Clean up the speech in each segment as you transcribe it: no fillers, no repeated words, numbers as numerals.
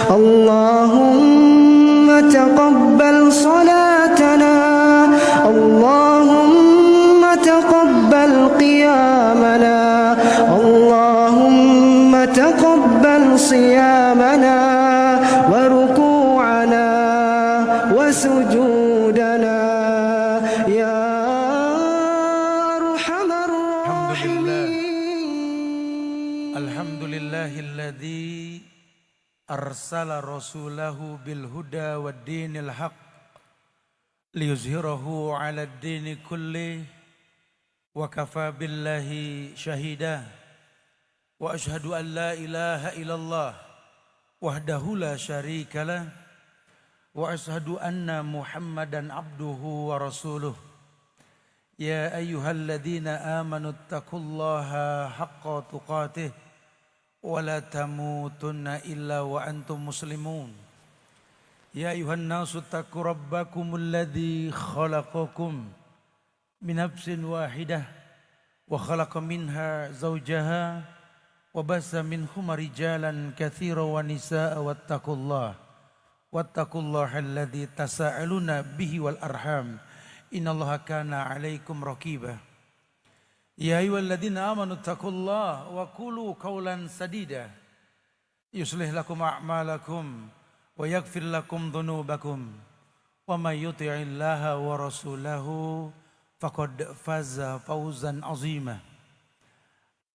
اللهم تقبل صلاتنا اللهم تقبل قيامنا اللهم تقبل صيامنا وركوعنا وسجودنا يا أرحم الراحمين. الحمد لله الذي arsala rasulahu bil huda wad dinil haq liyuzhirahu 'ala ad-dini kulli wa kafa billahi shahida wa ashhadu an la ilaha illallah wahdahu la syarika lah wa ashhadu anna muhammadan abduhu wa rasuluh ya ayyuhalladzina amanu taqullaha haqqa tuqatih ولا تموتن إلا وأنتم مسلمون يا أيها الناس اتقوا ربكم الذي خلقكم من نفس واحدة وخلق منها زوجها وبث منهما رجالا كثيرا ونساء واتقوا الله الذي تساءلون به والأرحام إن الله كان عليكم رقيبا يا أيها الذين آمنوا اتقوا الله وقولوا قولا سديدا يصلح لكم أعمالكم ويغفر لكم ذنوبكم ومن يطع الله ورسوله فقد فاز فوزا عظيما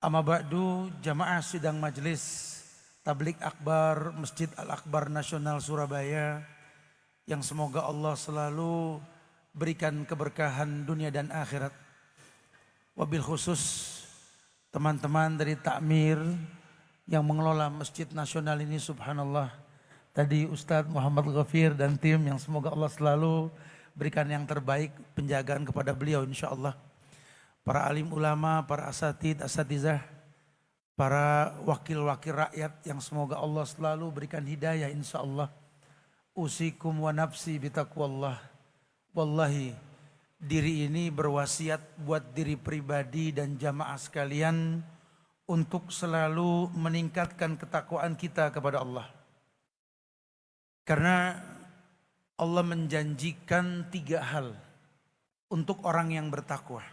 أما بعد jamaah sidang majelis Tablik Akbar Masjid Al-Akbar Nasional Surabaya yang semoga Allah selalu berikan keberkahan dunia dan akhirat. Wabil khusus teman-teman dari takmir yang mengelola Masjid Nasional ini, subhanallah. Tadi Ustadz Muhammad Ghafir dan tim yang semoga Allah selalu berikan yang terbaik penjagaan kepada beliau insyaallah. Para alim ulama, para asatizah, para wakil-wakil rakyat yang semoga Allah selalu berikan hidayah insyaallah. Usikum wa nafsi bitaqwallah. Wallahi diri ini berwasiat buat diri pribadi dan jamaah sekalian untuk selalu meningkatkan ketakwaan kita kepada Allah. Karena Allah menjanjikan 3 hal untuk orang yang bertakwa.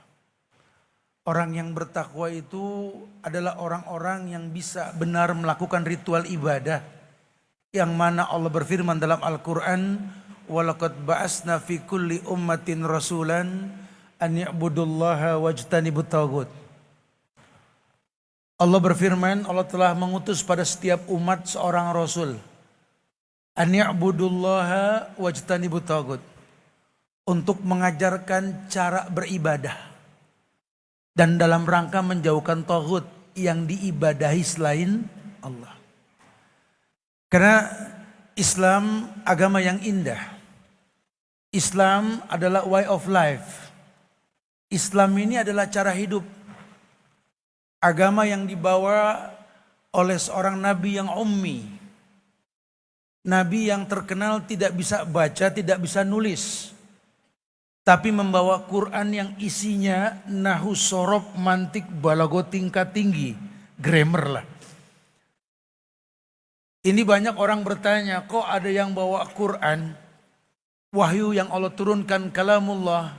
Orang yang bertakwa itu adalah orang-orang yang bisa benar melakukan ritual ibadah. Yang mana Allah berfirman dalam Al-Quran, walaqad ba'asna fi kulli ummatin rasulan an ya'budullaha wajtanibut taghut. Allah berfirman, Allah telah mengutus pada setiap umat seorang rasul. An ya'budullaha wajtanibut taghut. Untuk mengajarkan cara beribadah. Dan dalam rangka menjauhkan taghut yang diibadahi selain Allah. Karena Islam agama yang indah. Islam adalah way of life. Islam ini adalah cara hidup. Agama yang dibawa oleh seorang nabi yang ummi. Nabi yang terkenal tidak bisa baca, tidak bisa nulis. Tapi membawa Quran yang isinya nahu sorob mantik balago tingkat tinggi. Grammar lah. Ini banyak orang bertanya, kok ada yang bawa Quran? Wahyu yang Allah turunkan kalamullah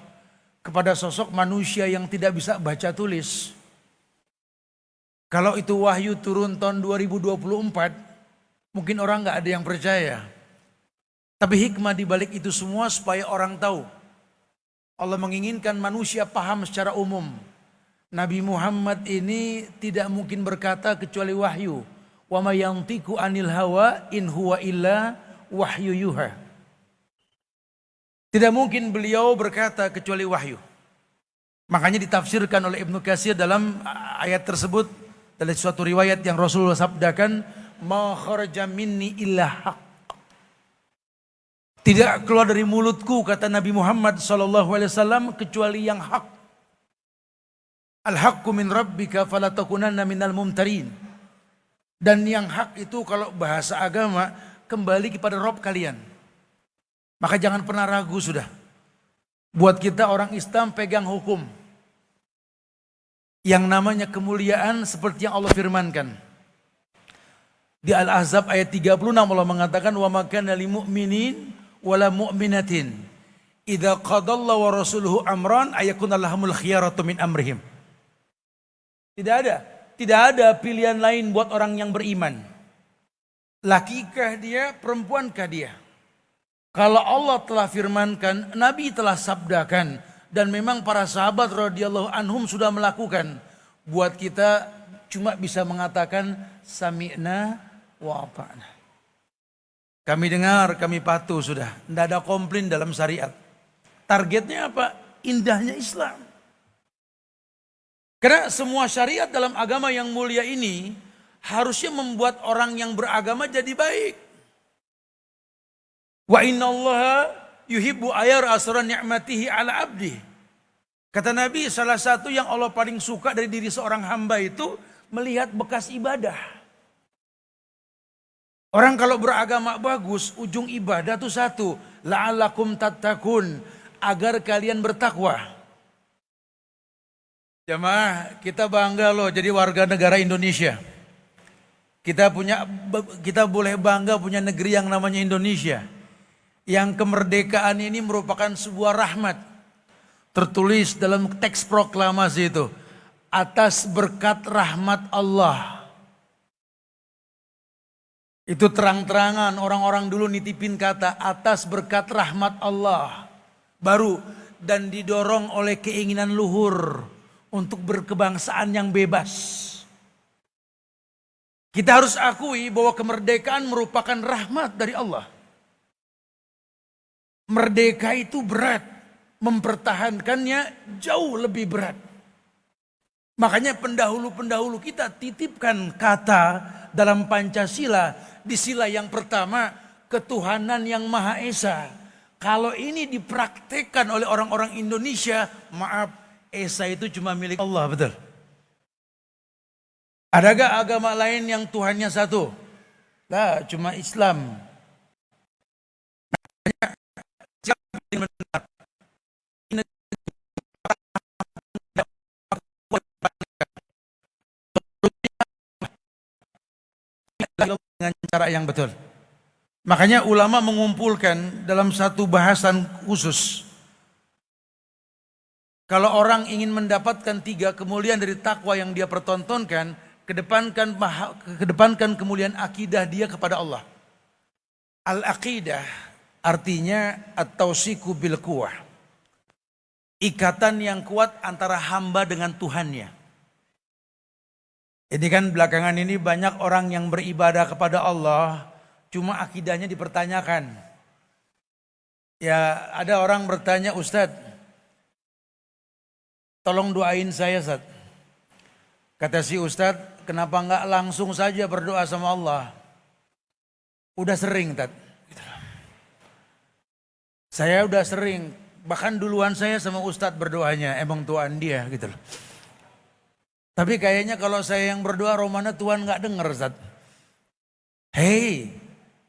kepada sosok manusia yang tidak bisa baca tulis. Kalau itu wahyu turun tahun 2024, mungkin orang gak ada yang percaya. Tapi hikmah dibalik itu semua supaya orang tahu. Allah menginginkan manusia paham secara umum. Nabi Muhammad ini tidak mungkin berkata kecuali wahyu. Wa ma yantiqu anil hawa in huwa illa wahyu yuha. Tidak mungkin beliau berkata kecuali wahyu. Makanya ditafsirkan oleh Ibnu Katsir dalam ayat tersebut dari suatu riwayat yang Rasulullah sabdakan, ma kharaja minni illa haq. Tidak keluar dari mulutku, kata Nabi Muhammad SAW, kecuali yang hak. Al-haqqu min rabbika fala takunanna minal mumtarin. Dan yang hak itu kalau bahasa agama kembali kepada Rabb kalian. Maka jangan pernah ragu sudah. Buat kita orang Islam pegang hukum. Yang namanya kemuliaan seperti yang Allah firmankan. Di Al-Ahzab ayat 36 Allah mengatakan wa makana lil mu'minin wala mu'minatin idza qadallahu wa rasuluhu amran ayakuna lahumul khiyaratu min amrihim. Tidak ada pilihan lain buat orang yang beriman. Lakikah dia, perempuankah dia? Kalau Allah telah firmankan, Nabi telah sabdakan, dan memang para sahabat radhiyallahu anhum sudah melakukan. Buat kita cuma bisa mengatakan sami'na wa ata'na. Kami dengar, kami patuh sudah. Tidak ada komplain dalam syariat. Targetnya apa? Indahnya Islam. Karena semua syariat dalam agama yang mulia ini harusnya membuat orang yang beragama jadi baik. Wa innallaha yuhibbu ayar asra ni'matihi ala abdi. Kata Nabi, salah satu yang Allah paling suka dari diri seorang hamba itu melihat bekas ibadah. Orang kalau beragama bagus, ujung ibadah itu satu, la'allakum tattaqun, agar kalian bertakwa. Jamaah, kita bangga loh jadi warga negara Indonesia. Kita boleh bangga punya negeri yang namanya Indonesia. Yang kemerdekaan ini merupakan sebuah rahmat. Tertulis dalam teks proklamasi itu, atas berkat rahmat Allah. Itu terang-terangan orang-orang dulu nitipin kata atas berkat rahmat Allah. Baru dan didorong oleh keinginan luhur untuk berkebangsaan yang bebas. Kita harus akui bahwa kemerdekaan merupakan rahmat dari Allah. Merdeka itu berat. Mempertahankannya jauh lebih berat. Makanya pendahulu-pendahulu kita titipkan kata dalam Pancasila. Di sila yang pertama, ketuhanan yang Maha Esa. Kalau ini dipraktekkan oleh orang-orang Indonesia, maaf, Esa itu cuma milik Allah, betul? Adakah agama lain yang Tuhannya satu? Lah, cuma Islam. Dengan cara yang betul. Makanya ulama mengumpulkan dalam satu bahasan khusus. Kalau orang ingin mendapatkan 3 kemuliaan dari takwa yang dia pertontonkan, kedepankan kemuliaan akidah dia kepada Allah. Al-aqidah artinya at-tawsiku bil quwwah. Ikatan yang kuat antara hamba dengan Tuhannya. Jadi kan belakangan ini banyak orang yang beribadah kepada Allah, cuma akidahnya dipertanyakan. Ya ada orang bertanya, Ustadz, tolong doain saya Ustadz. Kata si Ustadz, kenapa enggak langsung saja berdoa sama Allah? Udah sering Ustadz. Saya udah sering, bahkan duluan saya sama Ustadz berdoanya, emang Tuhan dia gitu loh. Tapi kayaknya kalau saya yang berdoa romana Tuhan gak denger Ustaz. Hei,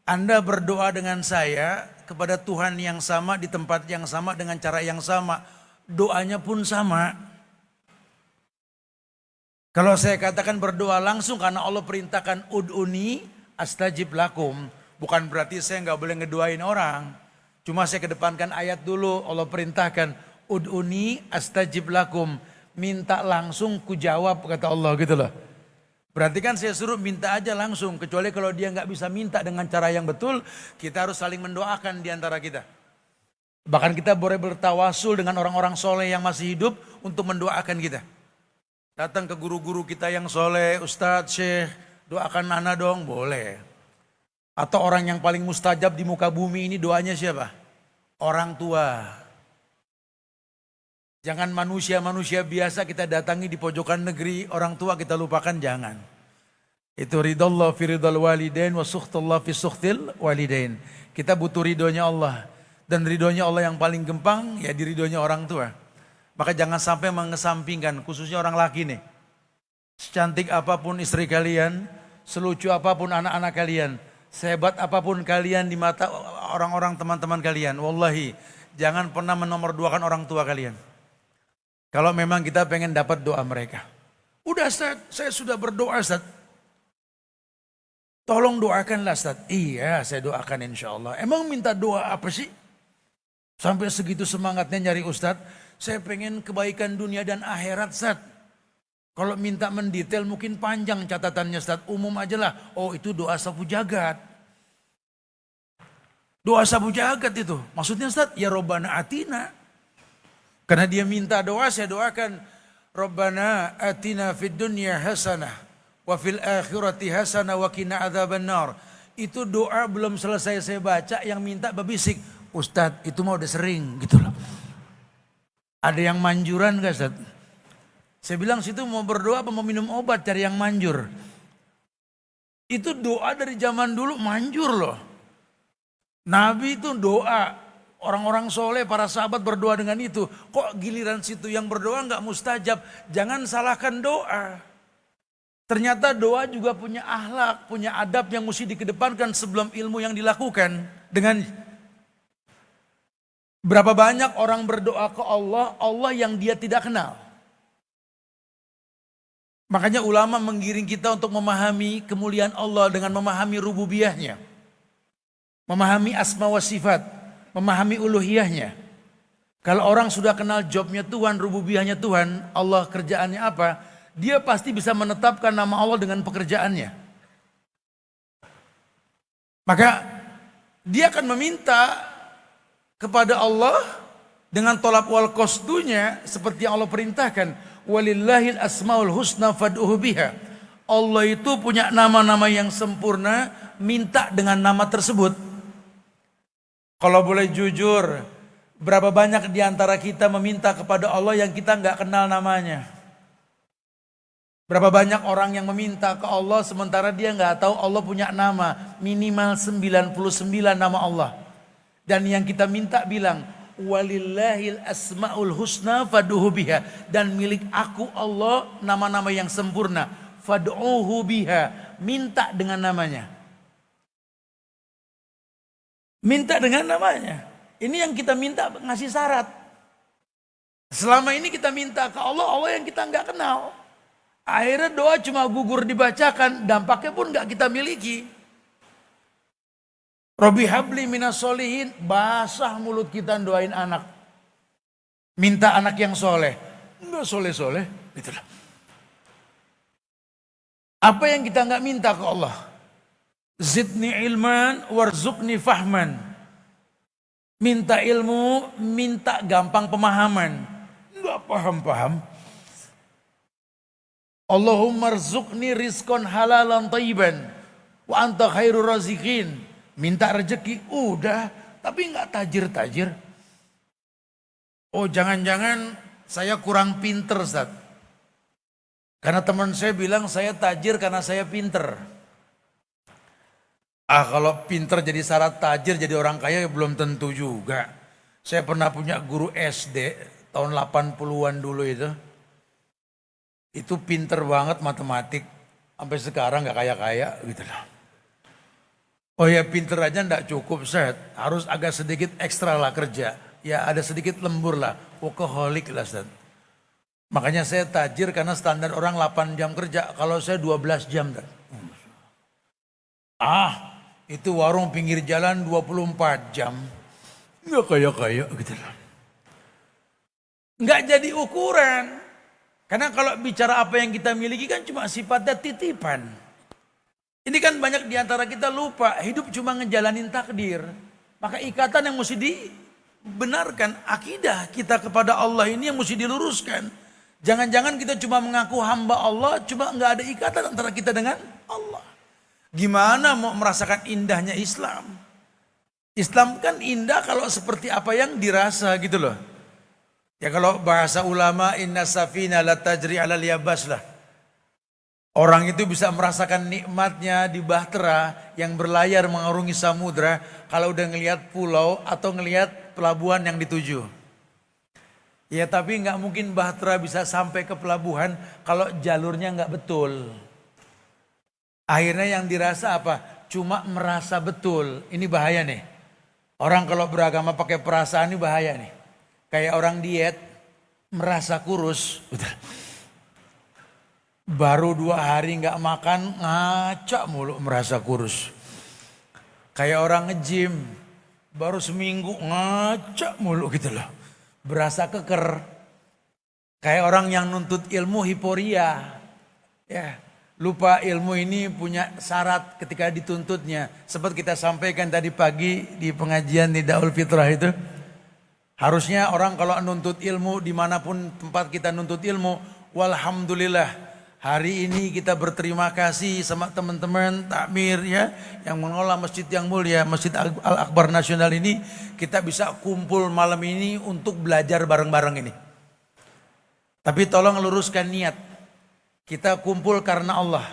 Anda berdoa dengan saya kepada Tuhan yang sama di tempat yang sama dengan cara yang sama. Doanya pun sama. Kalau saya katakan berdoa langsung karena Allah perintahkan ud'uni astajib lakum. Bukan berarti saya gak boleh ngedoain orang. Cuma saya kedepankan ayat dulu, Allah perintahkan ud'uni astajib lakum. Minta langsung ku jawab kata Allah gitu loh. Berarti kan saya suruh minta aja langsung. Kecuali kalau dia nggak bisa minta dengan cara yang betul, kita harus saling mendoakan di antara kita. Bahkan kita boleh bertawasul dengan orang-orang soleh yang masih hidup untuk mendoakan kita. Datang ke guru-guru kita yang soleh, Ustadz, Syekh, doakan Nana dong, boleh. Atau orang yang paling mustajab di muka bumi ini doanya siapa? Orang tua. Jangan manusia-manusia biasa kita datangi di pojokan negeri, orang tua kita lupakan, jangan. Itu ridallah fi ridal walidain wa sukhtullah fi sukhtil walidain. Kita butuh ridhonya Allah. Dan ridhonya Allah yang paling gempang ya di ridhonya orang tua. Maka jangan sampai mengesampingkan, khususnya orang laki nih. Secantik apapun istri kalian, selucu apapun anak-anak kalian, sehebat apapun kalian di mata orang-orang teman-teman kalian. Wallahi, jangan pernah menomorduakan orang tua kalian. Kalau memang kita pengen dapat doa mereka. Udah Ustaz, saya sudah berdoa Ustaz. Tolong doakanlah Ustaz. Iya, saya doakan insya Allah. Emang minta doa apa sih? Sampai segitu semangatnya nyari Ustaz. Saya pengen kebaikan dunia dan akhirat Ustaz. Kalau minta mendetail mungkin panjang catatannya Ustaz. Umum aja lah. Oh itu doa sapu jagat. Doa sapu jagat itu. Maksudnya Ustaz, ya Robbana atina. Karena dia minta doa, saya doakan. Robbana atina fid dunya hasanah. Wa fil akhirati hasanah wa qina adzabannar. Itu doa belum selesai saya baca yang minta babisik. Ustadz itu mah udah sering gitu loh. Ada yang manjuran gak Ustadz? Saya bilang situ mau berdoa apa mau minum obat cari yang manjur. Itu doa dari zaman dulu manjur loh. Nabi itu doa. Orang-orang soleh para sahabat berdoa dengan itu. Kok giliran situ yang berdoa gak mustajab? Jangan salahkan doa. Ternyata doa juga punya akhlak, punya adab yang mesti dikedepankan sebelum ilmu yang dilakukan. Dengan berapa banyak orang berdoa ke Allah, Allah yang dia tidak kenal. Makanya ulama menggiring kita untuk memahami kemuliaan Allah dengan memahami rububiyahnya. Memahami asma wa sifat, memahami uluhiyahnya. Kalau orang sudah kenal jobnya Tuhan, rububiyahnya Tuhan, Allah kerjaannya apa, dia pasti bisa menetapkan nama Allah dengan pekerjaannya. Maka dia akan meminta kepada Allah dengan tolak wal qasdunya seperti yang Allah perintahkan. Walillahil asmaul husna fad'uhu biha. Allah itu punya nama-nama yang sempurna, minta dengan nama tersebut. Kalau boleh jujur, berapa banyak di antara kita meminta kepada Allah yang kita nggak kenal namanya? Berapa banyak orang yang meminta ke Allah sementara dia nggak tahu Allah punya nama, minimal 99 nama Allah. Dan yang kita minta bilang, walillahil asmaul husna fad'uhu biha. Dan milik aku Allah nama-nama yang sempurna, fad'uhu biha. Minta dengan namanya. Minta dengan namanya. Ini yang kita minta ngasih syarat. Selama ini kita minta ke Allah, Allah yang kita nggak kenal. Akhirnya doa cuma gugur dibacakan, dampaknya pun gak kita miliki. Robi habli minas solihin, basah mulut kita doain anak. Minta anak yang soleh. Enggak soleh-soleh. Itulah. Apa yang kita gak minta ke Allah? Zidni ilman warzuqni fahman. Minta ilmu, minta gampang pemahaman. Enggak paham-paham. Allahumma rzuqni rizqan halalan thayyiban wa anta khairur raziqin. Minta rezeki udah, tapi enggak tajir-tajir. Oh, jangan-jangan saya kurang pinter, Ustaz. Karena teman saya bilang saya tajir karena saya pinter. Kalau pinter jadi syarat tajir jadi orang kaya ya belum tentu juga. Saya pernah punya guru SD tahun 80-an dulu itu. Itu pinter banget matematik. Sampai sekarang gak kaya-kaya gitu loh. Oh ya pinter aja gak cukup Ustaz. Harus agak sedikit ekstra lah kerja. Ya ada sedikit lembur lah. Workaholic lah Ustaz. Makanya saya tajir karena standar orang 8 jam kerja. Kalau saya 12 jam. Itu warung pinggir jalan 24 jam. Gak kaya-kaya gitu loh. Gak jadi ukuran. Karena kalau bicara apa yang kita miliki kan cuma sifatnya titipan. Ini kan banyak diantara kita lupa. Hidup cuma ngejalanin takdir. Maka ikatan yang mesti dibenarkan. Akidah kita kepada Allah ini yang mesti diluruskan. Jangan-jangan kita cuma mengaku hamba Allah. Cuma gak ada ikatan antara kita dengan Allah. Gimana mau merasakan indahnya Islam? Islam kan indah kalau seperti apa yang dirasa gitu loh. Ya kalau bahasa ulama inna safina la tajri alal yabas lah. Orang itu bisa merasakan nikmatnya di bahtera yang berlayar mengarungi samudra kalau udah ngelihat pulau atau ngelihat pelabuhan yang dituju. Ya tapi nggak mungkin bahtera bisa sampai ke pelabuhan kalau jalurnya nggak betul. Akhirnya yang dirasa apa? Cuma merasa betul. Ini bahaya nih. Orang kalau beragama pakai perasaan ini bahaya nih. Kayak orang diet, merasa kurus. Baru 2 hari nggak makan, ngacak mulu, merasa kurus. Kayak orang nge-gym, baru seminggu ngacak mulu gitu loh. Berasa keker. Kayak orang yang nuntut ilmu hiporia. Ya, lupa ilmu ini punya syarat ketika dituntutnya. Seperti kita sampaikan tadi pagi di pengajian di Daul Fitrah itu. Harusnya orang kalau nuntut ilmu dimanapun tempat kita nuntut ilmu. Walhamdulillah. Hari ini kita berterima kasih sama teman-teman takmir ya yang mengelola masjid yang mulia, Masjid Al-Akbar Nasional ini. Kita bisa kumpul malam ini untuk belajar bareng-bareng ini. Tapi tolong luruskan niat. Kita kumpul karena Allah.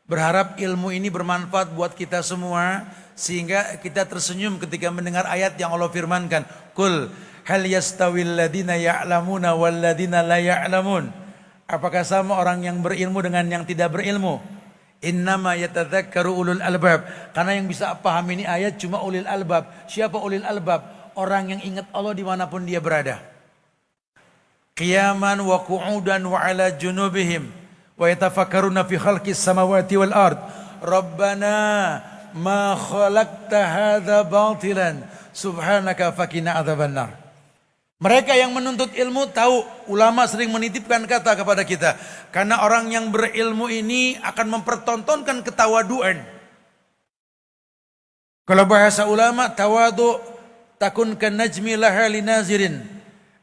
Berharap ilmu ini bermanfaat buat kita semua. Sehingga kita tersenyum ketika mendengar ayat yang Allah firmankan. Qul hal yastawil ladina ya'lamuna wal ladina la ya'lamun. Apakah sama orang yang berilmu dengan yang tidak berilmu? Innama yatadzakkaru ulul albab. Karena yang bisa paham ini ayat cuma ulil albab. Siapa ulil albab? Orang yang ingat Allah dimanapun dia berada. Qiyaman wa qu'udan wa ala junubihim. Wa yatafakkaruna fi khalqis samawati wal ard. Rabbana ma khalaqta hadza batilan. Subhanaka fakina adzabannar. Mereka yang menuntut ilmu tahu, ulama sering menitipkan kata kepada kita. Karena orang yang berilmu ini akan mempertontonkan ketawaduan. Kalau bahasa ulama, tawadu takun kan najmi laha linazirin.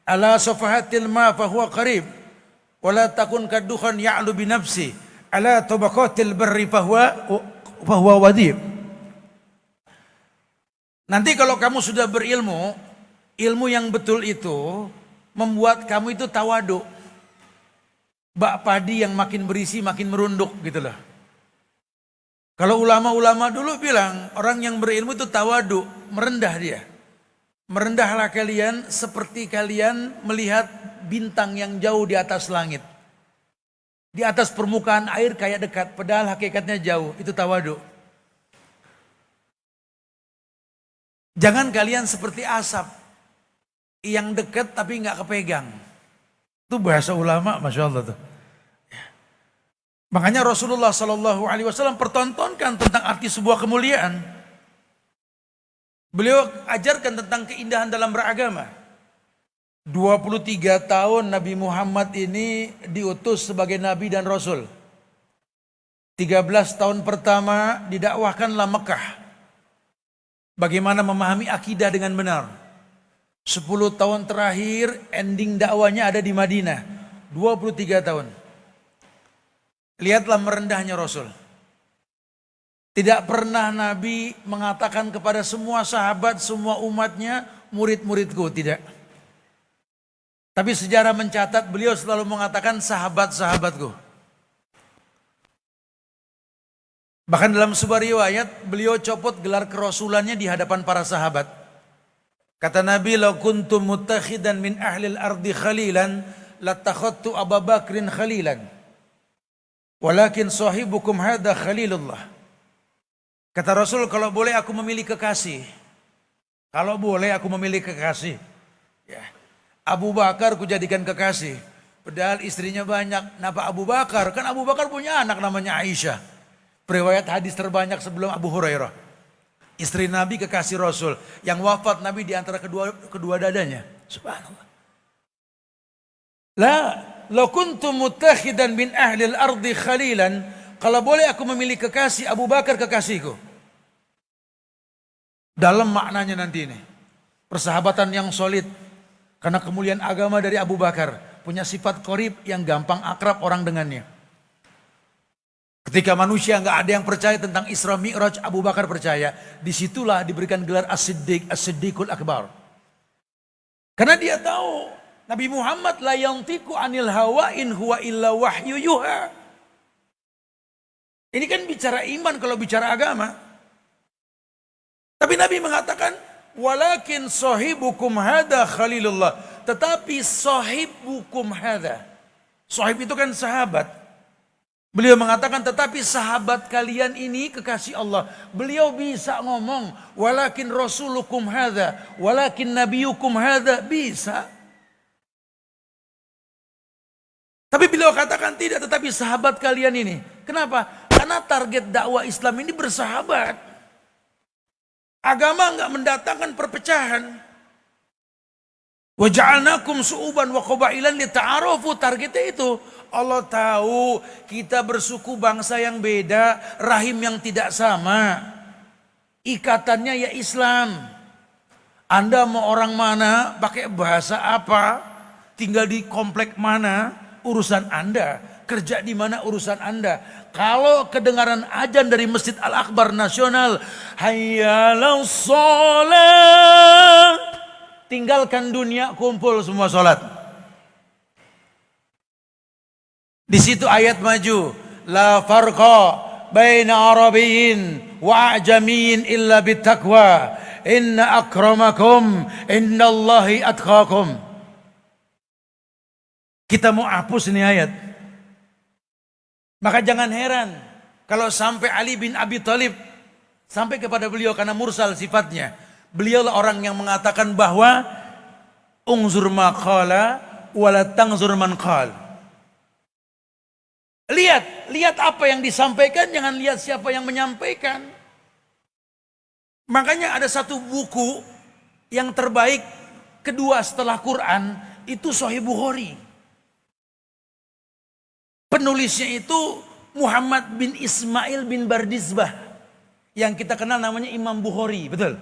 Ala safahatil ma fahuwa qarib. Wala takun kadduhan ya'lu binafsi. Ala tabaqatil barri fahuwa wadib. Nanti kalau kamu sudah berilmu, ilmu yang betul itu membuat kamu itu tawadu. Bak padi yang makin berisi makin merunduk gitu loh. Kalau ulama-ulama dulu bilang orang yang berilmu itu tawadu, merendah dia. Merendahlah kalian seperti kalian melihat bintang yang jauh di atas langit. Di atas permukaan air kayak dekat, padahal hakikatnya jauh, itu tawadu. Jangan kalian seperti asap yang dekat tapi nggak kepegang. Itu bahasa ulama, masya Allah tuh. Makanya Rasulullah SAW pertontonkan tentang arti sebuah kemuliaan. Beliau ajarkan tentang keindahan dalam beragama. 23 tahun Nabi Muhammad ini diutus sebagai Nabi dan Rasul. 13 tahun pertama didakwahkanlah Mekah. Bagaimana memahami akidah dengan benar. 10 tahun terakhir ending dakwanya ada di Madinah. 23 tahun. Lihatlah merendahnya Rasul. Tidak pernah Nabi mengatakan kepada semua sahabat, semua umatnya, murid-muridku, tidak. Tapi sejarah mencatat beliau selalu mengatakan sahabat-sahabatku. Bahkan dalam sebuah riwayat beliau copot gelar kerasulannya di hadapan para sahabat. Kata Nabi, "Lau kuntum muttakhidan min ahlil ardi khalilan, latakhadtu Abu Bakrin khalilan. Walakin sahibukum hadha khalilullah." Kata Rasul, kalau boleh aku memilih kekasih. Kalau boleh aku memilih kekasih. Ya. Abu Bakar ku jadikan kekasih. Padahal istrinya banyak. Kenapa Abu Bakar? Kan Abu Bakar punya anak namanya Aisyah. Riwayat hadis terbanyak sebelum Abu Hurairah. Istri Nabi kekasih Rasul. Yang wafat Nabi di antara kedua dadanya. Subhanallah. La kuntum mutakhidan min ahlil ardi khalilan. Kalau boleh aku memilih kekasih, Abu Bakar kekasihku. Dalam maknanya nanti ini. Persahabatan yang solid. Karena kemuliaan agama dari Abu Bakar. Punya sifat qorib yang gampang akrab orang dengannya. Ketika manusia nggak ada yang percaya tentang Isra Mi'raj, Abu Bakar percaya. Disitulah diberikan gelar As-Siddiq, As-Siddiqul Akbar. Karena dia tahu Nabi Muhammad la yantiqu anil hawa in huwa illa wahyu yuha. Ini kan bicara iman kalau bicara agama. Tapi Nabi mengatakan, walakin sahibukum hada khalilullah. Tetapi sahibukum hada. Sahib itu kan sahabat. Beliau mengatakan, tetapi sahabat kalian ini kekasih Allah. Beliau bisa ngomong, walakin rasulukum hadha, walakin nabiyukum hadha, bisa. Tapi beliau katakan tidak, tetapi sahabat kalian ini. Kenapa? Karena target dakwah Islam ini bersahabat. Agama enggak mendatangkan perpecahan. Wa ja'alnakum su'uban wa qabailan lita'arafu, targetnya itu. Allah tahu kita bersuku bangsa yang beda, rahim yang tidak sama. Ikatannya ya Islam. Anda mau orang mana, pakai bahasa apa, tinggal di komplek mana, urusan Anda. Kerja di mana, urusan Anda. Kalau kedengaran azan dari Masjid Al-Akbar Nasional, hayya 'alas shalah, tinggalkan dunia, kumpul semua sholat. Di situ ayat maju, la farqa baina arabiyyin wa ajamiyyin illa bittaqwa, inna akramakum indallahi atqakum. Kita mau hapus ini ayat. Maka jangan heran kalau sampai Ali bin Abi Thalib sampai kepada beliau, karena mursal sifatnya. Beliau orang yang mengatakan bahwa ungzur ma qala wala tangzur man qal. Lihat apa yang disampaikan, jangan lihat siapa yang menyampaikan. Makanya ada satu buku yang terbaik kedua setelah Quran, itu Sahih Bukhari. Penulisnya itu Muhammad bin Ismail bin Bardizbah, yang kita kenal namanya Imam Bukhari, betul?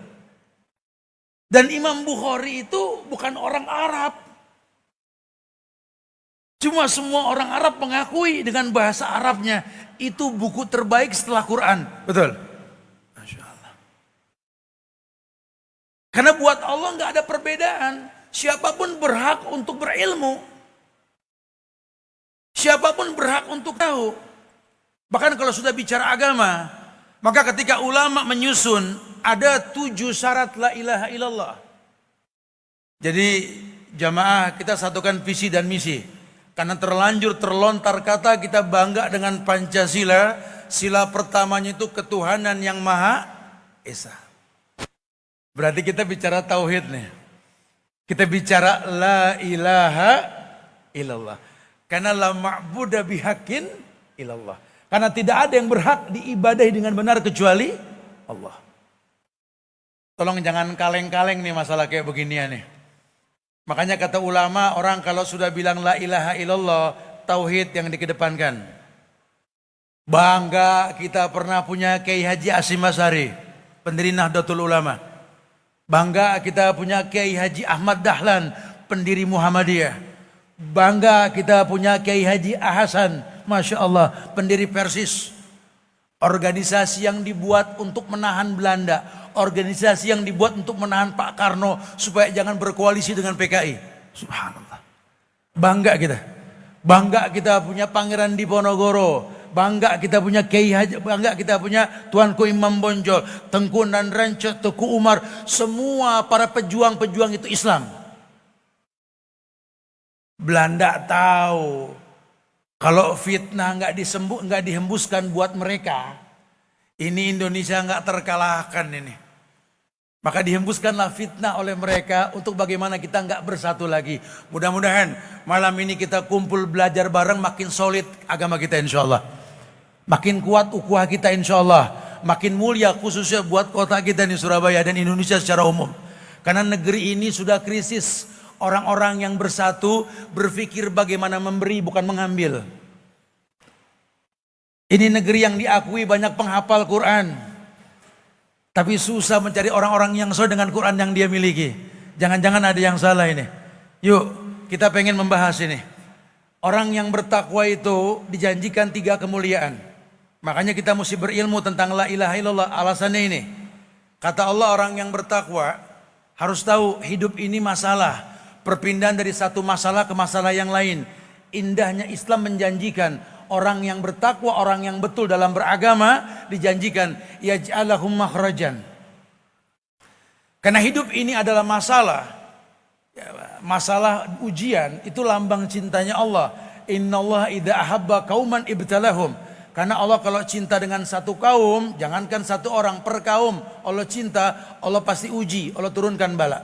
Dan Imam Bukhari itu bukan orang Arab. Cuma semua orang Arab mengakui dengan bahasa Arabnya itu buku terbaik setelah Quran, betul? Masya Allah. Karena buat Allah nggak ada perbedaan. Siapapun berhak untuk berilmu. Siapapun berhak untuk tahu. Bahkan kalau sudah bicara agama, maka ketika ulama menyusun ada 7 syarat la ilaha illallah. Jadi jamaah kita satukan visi dan misi. Karena terlanjur terlontar kata kita bangga dengan Pancasila. Sila pertamanya itu ketuhanan yang Maha Esa. Berarti kita bicara tauhid nih. Kita bicara la ilaha illallah. Karena la ma'buda bihaqqin illallah. Karena tidak ada yang berhak diibadahi dengan benar kecuali Allah. Tolong jangan kaleng-kaleng nih masalah kayak beginian nih. Makanya kata ulama, orang kalau sudah bilang la ilaha illallah, tauhid yang dikedepankan. Bangga kita pernah punya Kiai Haji Hasyim Asy'ari, pendiri Nahdlatul Ulama. Bangga kita punya Kiai Haji Ahmad Dahlan, pendiri Muhammadiyah. Bangga kita punya Kiai Haji Ahsan, Masya Allah, pendiri Persis. Organisasi yang dibuat untuk menahan Belanda. Organisasi yang dibuat untuk menahan Pak Karno supaya jangan berkoalisi dengan PKI. Subhanallah. Bangga kita. Bangga kita punya Pangeran Diponegoro. Bangga kita punya Kiai Haji, bangga kita punya Tuanku Imam Bonjol, Tengku Nandranca, Teku Umar. Semua para pejuang-pejuang itu Islam. Belanda tahu kalau fitnah nggak dihembuskan buat mereka, ini Indonesia nggak terkalahkan ini. Maka dihembuskanlah fitnah oleh mereka untuk bagaimana kita nggak bersatu lagi. Mudah-mudahan malam ini kita kumpul belajar bareng, makin solid agama kita insya Allah. Makin kuat ukhuwah kita insya Allah. Makin mulia khususnya buat kota kita di Surabaya dan Indonesia secara umum. Karena negeri ini sudah krisis. Orang-orang yang bersatu berpikir bagaimana memberi bukan mengambil. Ini negeri yang diakui banyak penghafal Quran. Tapi susah mencari orang-orang yang sesuai dengan Quran yang dia miliki. Jangan-jangan ada yang salah ini. Yuk kita pengen membahas ini. Orang yang bertakwa itu dijanjikan 3 kemuliaan. Makanya kita mesti berilmu tentang la ilaha illallah. Alasannya ini. Kata Allah, orang yang bertakwa harus tahu hidup ini masalah. Perpindahan dari satu masalah ke masalah yang lain. Indahnya Islam menjanjikan orang yang bertakwa, orang yang betul dalam beragama dijanjikan yaj'alahum makhrajan. Karena hidup ini adalah masalah. Masalah ujian itu lambang cintanya Allah. Innallaha idza ahabba qauman ibtalahum. Karena Allah kalau cinta dengan satu kaum, jangankan satu orang, per kaum Allah cinta, Allah pasti uji, Allah turunkan bala.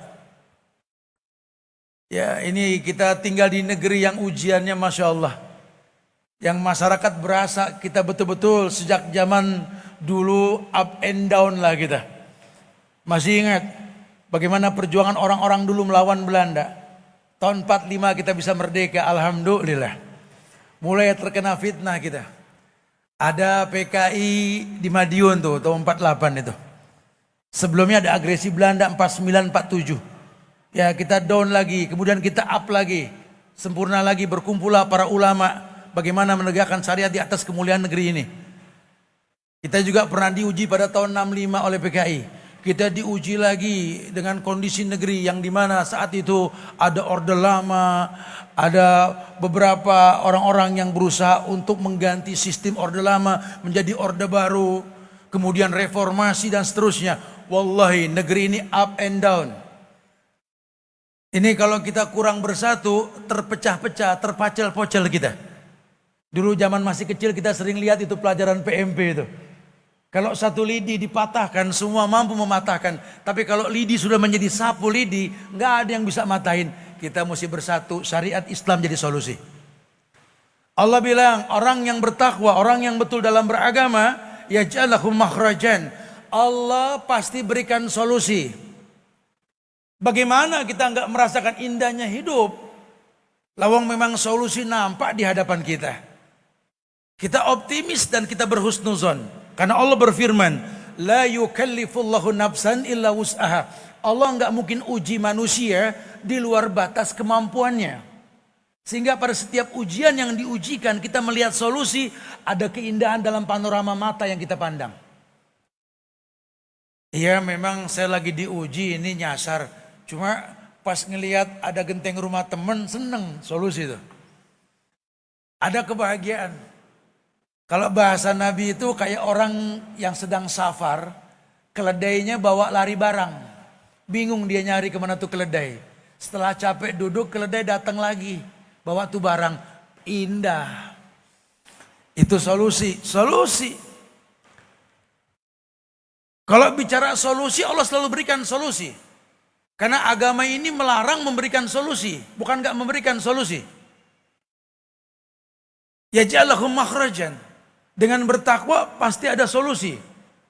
Ya ini kita tinggal di negeri yang ujiannya Masya Allah. Yang masyarakat berasa kita betul-betul sejak zaman dulu up and down lah kita. Masih ingat bagaimana perjuangan orang-orang dulu melawan Belanda. Tahun 45 kita bisa merdeka, alhamdulillah. Mulai terkena fitnah kita. Ada PKI di Madiun tuh tahun 48 itu. Sebelumnya ada agresi Belanda 49-47. Ya kita down lagi, kemudian kita up lagi. Sempurna lagi, berkumpullah para ulama. Bagaimana menegakkan syariat di atas kemuliaan negeri ini. Kita juga pernah diuji pada tahun 65 oleh PKI. Kita diuji lagi dengan kondisi negeri yang dimana saat itu ada orde lama. Ada beberapa orang-orang yang berusaha untuk mengganti sistem orde lama menjadi orde baru. Kemudian reformasi dan seterusnya. Wallahi negeri ini up and down. Ini kalau kita kurang bersatu, terpecah-pecah, terpacel-pocel kita. Dulu zaman masih kecil kita sering lihat itu pelajaran PMP itu. Kalau satu lidi dipatahkan, semua mampu mematahkan. Tapi kalau lidi sudah menjadi sapu lidi, nggak ada yang bisa matahin. Kita mesti bersatu, syariat Islam jadi solusi. Allah bilang, orang yang bertakwa, orang yang betul dalam beragama, yaj'alahum makhrajan. Allah pasti berikan solusi. Bagaimana kita nggak merasakan indahnya hidup? Lawang memang solusi nampak di hadapan kita. Kita optimis dan kita berhusnuzon. Karena Allah berfirman, la yukallifullahu nafsan illa wus'aha. Allah nggak mungkin uji manusia di luar batas kemampuannya. Sehingga pada setiap ujian yang diujikan kita melihat solusi, ada keindahan dalam panorama mata yang kita pandang. Iya memang saya lagi diuji ini nyasar. Cuma pas ngelihat ada genteng rumah temen seneng solusi itu. Ada kebahagiaan. Kalau bahasa Nabi itu kayak orang yang sedang safar, keledainya bawa lari barang. Bingung dia nyari kemana tuh keledai. Setelah capek duduk, keledai datang lagi. Bawa tuh barang. Indah. Itu solusi. Solusi. Kalau bicara solusi, Allah selalu berikan solusi. Karena agama ini melarang memberikan solusi. Bukan gak memberikan solusi. Yaj'alahum makhrajan. Dengan bertakwa pasti ada solusi.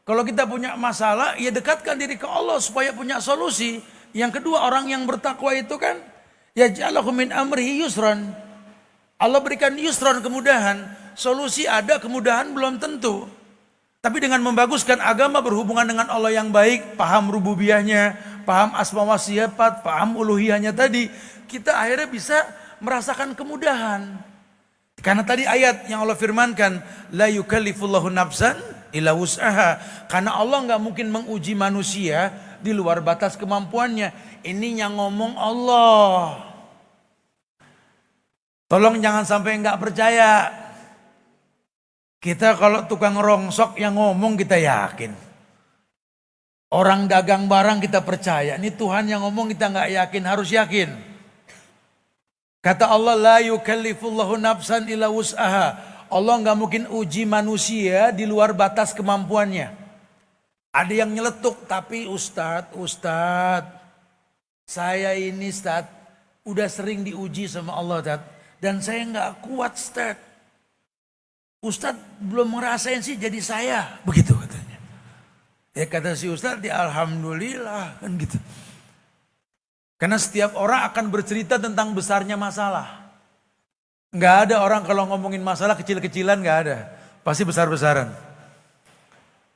Kalau kita punya masalah, ya dekatkan diri ke Allah supaya punya solusi. Yang kedua, orang yang bertakwa itu kan, yaj'alahum min amrihi yusran. Allah berikan yusran, kemudahan. Solusi ada, kemudahan belum tentu. Tapi dengan membaguskan agama berhubungan dengan Allah yang baik, paham rububiyahnya, paham asma wa sifat, paham uluhiyahnya tadi, kita akhirnya bisa merasakan kemudahan. Karena tadi ayat yang Allah firmankan, la yukallifullahu nafsan illa wus'aha. Karena Allah nggak mungkin menguji manusia di luar batas kemampuannya. Ini yang ngomong Allah. Tolong jangan sampai nggak percaya. Kita kalau tukang rongsok yang ngomong kita yakin. Orang dagang barang kita percaya. Ini Tuhan yang ngomong kita nggak yakin, harus yakin. Kata Allah, la yukallifullahu nafsan illa wus'aha. Allah nggak mungkin uji manusia di luar batas kemampuannya. Ada yang nyeletuk, tapi Ustadz, saya ini Ustadz, udah sering diuji sama Allah Ustadz. Dan saya nggak kuat Ustadz. Ustadz belum ngerasain sih jadi saya. Begitu katanya. Ya kata si Ustadz, ya alhamdulillah kan gitu. Karena setiap orang akan bercerita tentang besarnya masalah. Nggak ada orang kalau ngomongin masalah kecil-kecilan, nggak ada. Pasti besar-besaran.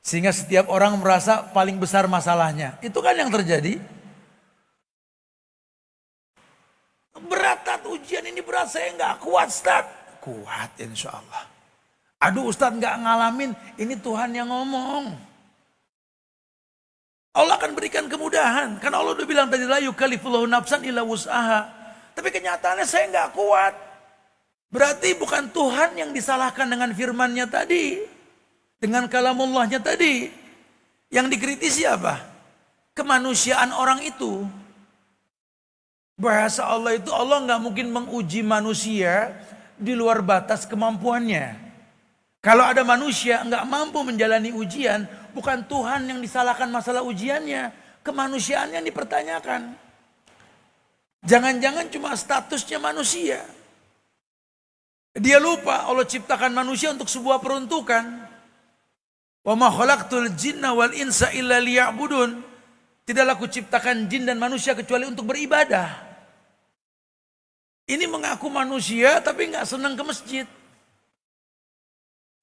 Sehingga setiap orang merasa paling besar masalahnya. Itu kan yang terjadi. Berat ujian ini berat, saya nggak kuat Ustaz. Kuat insya Allah. Aduh Ustaz nggak ngalamin, ini Tuhan yang ngomong. Allah akan berikan kemudahan. Karena Allah udah bilang tadi, la yukallifullahu nafsan illa wus'aha. Tapi kenyataannya saya nggak kuat. Berarti bukan Tuhan yang disalahkan dengan firman-Nya tadi. Dengan kalamullahnya tadi. Yang dikritisi apa? Kemanusiaan orang itu. Bahasa Allah itu, Allah nggak mungkin menguji manusia di luar batas kemampuannya. Kalau ada manusia nggak mampu menjalani ujian, bukan Tuhan yang disalahkan masalah ujiannya, kemanusiaannya dipertanyakan. Jangan-jangan cuma statusnya manusia. Dia lupa Allah ciptakan manusia untuk sebuah peruntukan. Wa ma khalaqtul jinna wal insa illa liya'budun. Tidaklah kuciptakan jin dan manusia kecuali untuk beribadah. Ini mengaku manusia tapi nggak senang ke masjid.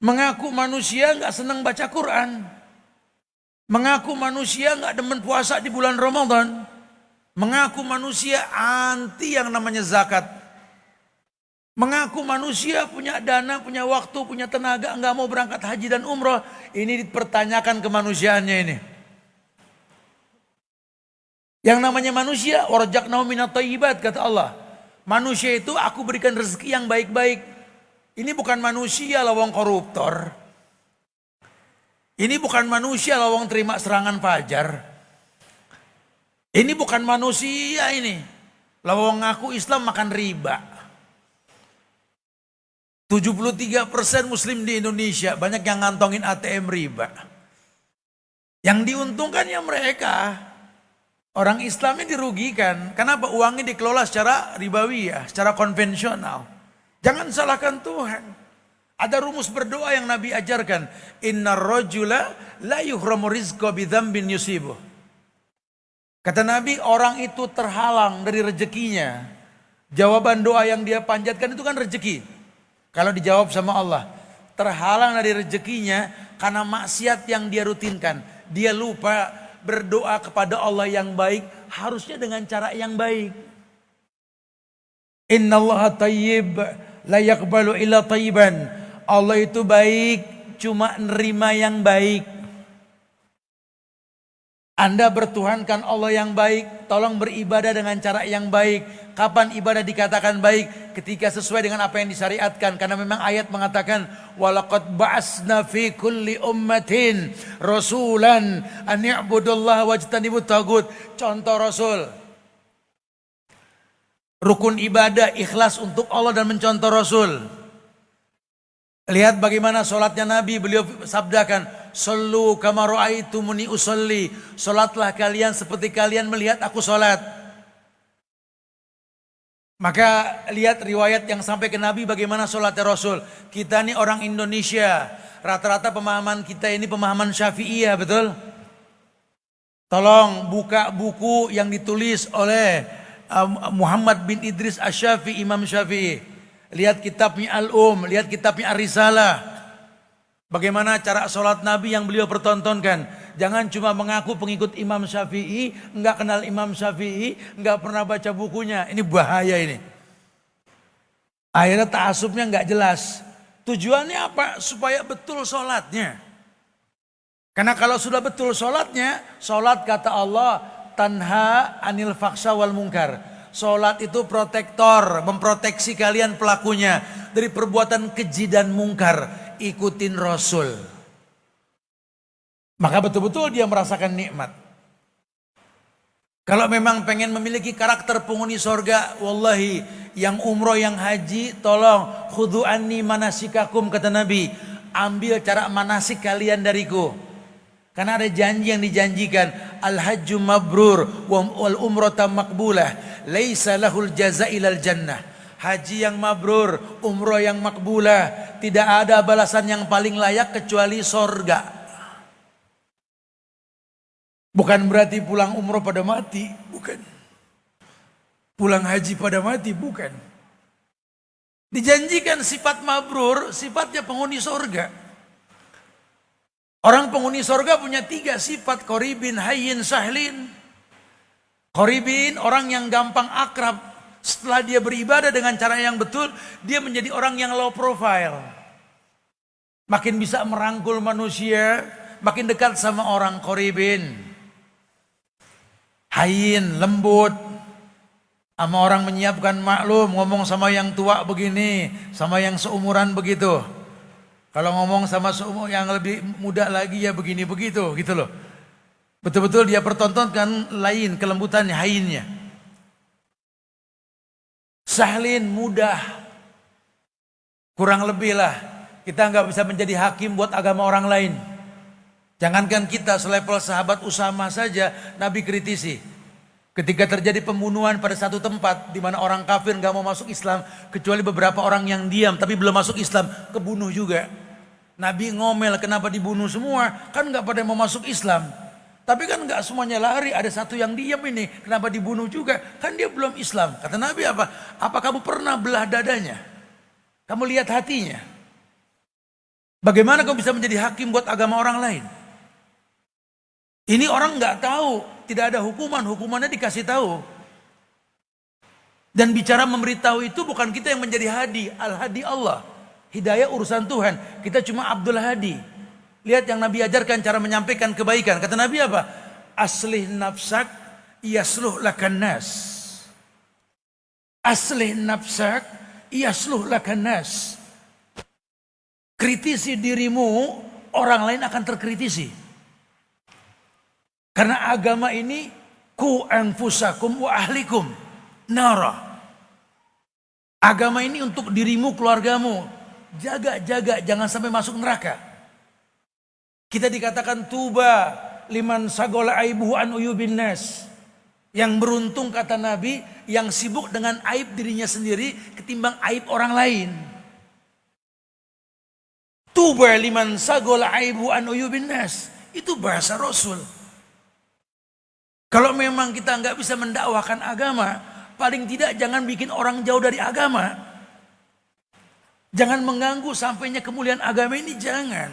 Mengaku manusia nggak senang baca Quran. Mengaku manusia nggak demen puasa di bulan Ramadan. Mengaku manusia anti yang namanya zakat. Mengaku manusia punya dana, punya waktu, punya tenaga, nggak mau berangkat haji dan umroh. Ini dipertanyakan kemanusiaannya ini. Yang namanya manusia, warjaknahu minat thayyibat, kata Allah. Manusia itu aku berikan rezeki yang baik-baik. Ini bukan manusia lawang koruptor. Ini bukan manusia lawang terima serangan fajar. Ini bukan manusia ini. Lawang ngaku Islam makan riba. 73% muslim di Indonesia banyak yang ngantongin ATM riba. Yang diuntungkan ya mereka. Orang Islamnya dirugikan. Kenapa? Uangnya dikelola secara ribawiyah, secara konvensional. Jangan salahkan Tuhan. Ada rumus berdoa yang Nabi ajarkan. Innar rajula la yuhramu rizqa bidzambin yusibuh. Kata Nabi, orang itu terhalang dari rezekinya. Jawaban doa yang dia panjatkan itu kan rezeki. Kalau dijawab sama Allah, terhalang dari rezekinya karena maksiat yang dia rutinkan. Dia lupa berdoa kepada Allah yang baik, harusnya dengan cara yang baik. Innallaha thayyib la yaqbalu illa thayyiban. Allah itu baik, cuma nerima yang baik. Anda bertuhankan Allah yang baik, tolong beribadah dengan cara yang baik. Kapan ibadah dikatakan baik? Ketika sesuai dengan apa yang disyariatkan. Karena memang ayat mengatakan, walaqad ba'asna fi kulli ummatin rasulan an i'budullaha wajtanibut tagut. Contoh Rasul. Rukun ibadah ikhlas untuk Allah dan mencontoh Rasul. Lihat bagaimana sholatnya Nabi, beliau sabdakan, sallu kama ra'aitumuni usolli. Sholatlah kalian seperti kalian melihat aku sholat. Maka lihat riwayat yang sampai ke Nabi bagaimana sholatnya Rasul. Kita ini orang Indonesia, rata-rata pemahaman kita ini pemahaman Syafi'iyah, betul? Tolong buka buku yang ditulis oleh Muhammad bin Idris Asy-Syafi'i, Imam Syafi'i. Lihat kitabnya lihat kitabnya Ar-Risalah. Bagaimana cara sholat Nabi yang beliau pertontonkan. Jangan cuma mengaku pengikut Imam Syafi'i, enggak kenal Imam Syafi'i, enggak pernah baca bukunya. Ini bahaya ini. Akhirnya ta'assubnya enggak jelas. Tujuannya apa? Supaya betul sholatnya. Karena kalau sudah betul sholatnya, sholat kata Allah, tanha anil faksha wal munkar. Sholat itu protektor, memproteksi kalian pelakunya dari perbuatan keji dan mungkar. Ikutin Rasul. Maka betul-betul dia merasakan nikmat. Kalau memang pengen memiliki karakter penghuni sorga, wallahi yang umroh yang haji, tolong khudhu anni manasikakum, kata Nabi. Ambil cara manasik kalian dariku. Karena ada janji yang dijanjikan, al-hajju mabrur wal umrata maqbulah, laisa lahul jaza ilal jannah. Haji yang mabrur, umroh yang makbulah, tidak ada balasan yang paling layak kecuali sorga. Bukan berarti pulang umroh pada mati, bukan. Pulang haji pada mati, bukan. Dijanjikan sifat mabrur, sifatnya penghuni sorga. Orang penghuni sorga punya 3 sifat, qoribin, hayyin, sahlin. Qoribin, orang yang gampang akrab. Setelah dia beribadah dengan cara yang betul, dia menjadi orang yang low profile. Makin bisa merangkul manusia, makin dekat sama orang. Qoribin. Hayyin, lembut. Sama orang menyiapkan maklum, ngomong sama yang tua begini, sama yang seumuran begitu. Kalau ngomong sama seumur yang lebih muda lagi ya begini begitu, gitu loh. Betul-betul dia pertontonkan lain kelembutannya, hainnya. Sahlin, mudah. Kurang lebih lah. Kita nggak bisa menjadi hakim buat agama orang lain. Jangankan kita selevel sahabat Usama saja Nabi kritisi. Ketika terjadi pembunuhan pada satu tempat di mana orang kafir nggak mau masuk Islam, kecuali beberapa orang yang diam tapi belum masuk Islam, kebunuh juga. Nabi ngomel, kenapa dibunuh semua? Kan nggak pada mau masuk Islam. Tapi kan nggak semuanya lari, ada satu yang diam ini, kenapa dibunuh juga? Kan dia belum Islam. Kata Nabi apa? Apa kamu pernah belah dadanya? Kamu lihat hatinya. Bagaimana kamu bisa menjadi hakim buat agama orang lain? Ini orang nggak tahu, tidak ada hukuman, hukumannya dikasih tahu. Dan bicara memberitahu itu bukan kita yang menjadi hadi, al-hadi Allah. Hidayah urusan Tuhan, kita cuma Abdul Hadi. Lihat yang Nabi ajarkan cara menyampaikan kebaikan. Kata Nabi apa? Aslih nafsak yasluh lakan nas. Aslih nafsak yasluh lakan nas. Kritisi dirimu, orang lain akan terkritisi. Karena agama ini ku anfusakum wa ahlikum nara. Agama ini untuk dirimu, keluargamu. Jaga-jaga jangan sampai masuk neraka. Kita dikatakan tuba liman sagola aibuhu an uyubin nas. Yang beruntung kata Nabi yang sibuk dengan aib dirinya sendiri ketimbang aib orang lain. Tuba liman sagola aibuhu an uyubin nas. Itu bahasa Rasul. Kalau memang kita nggak bisa mendakwahkan agama, paling tidak jangan bikin orang jauh dari agama. Jangan mengganggu sampainya kemuliaan agama ini, jangan.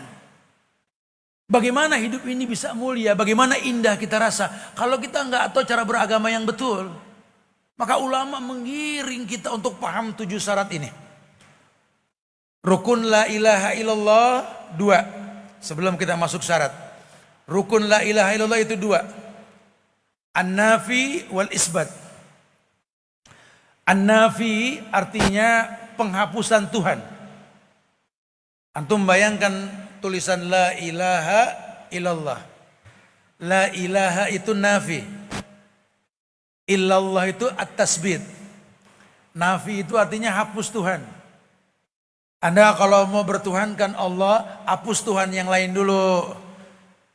Bagaimana hidup ini bisa mulia, bagaimana indah kita rasa kalau kita nggak tahu cara beragama yang betul. Maka ulama mengiring kita untuk paham 7 syarat ini. Rukun la ilaha illallah 2. Sebelum kita masuk syarat. Rukun la ilaha illallah itu 2. An-nafi wal isbat. An-nafi artinya penghapusan Tuhan. Antum bayangkan tulisan la ilaha illallah. La ilaha itu nafi. Illallah itu at-tasbit. Nafi itu artinya hapus Tuhan. Anda kalau mau bertuhankan Allah, hapus Tuhan yang lain dulu.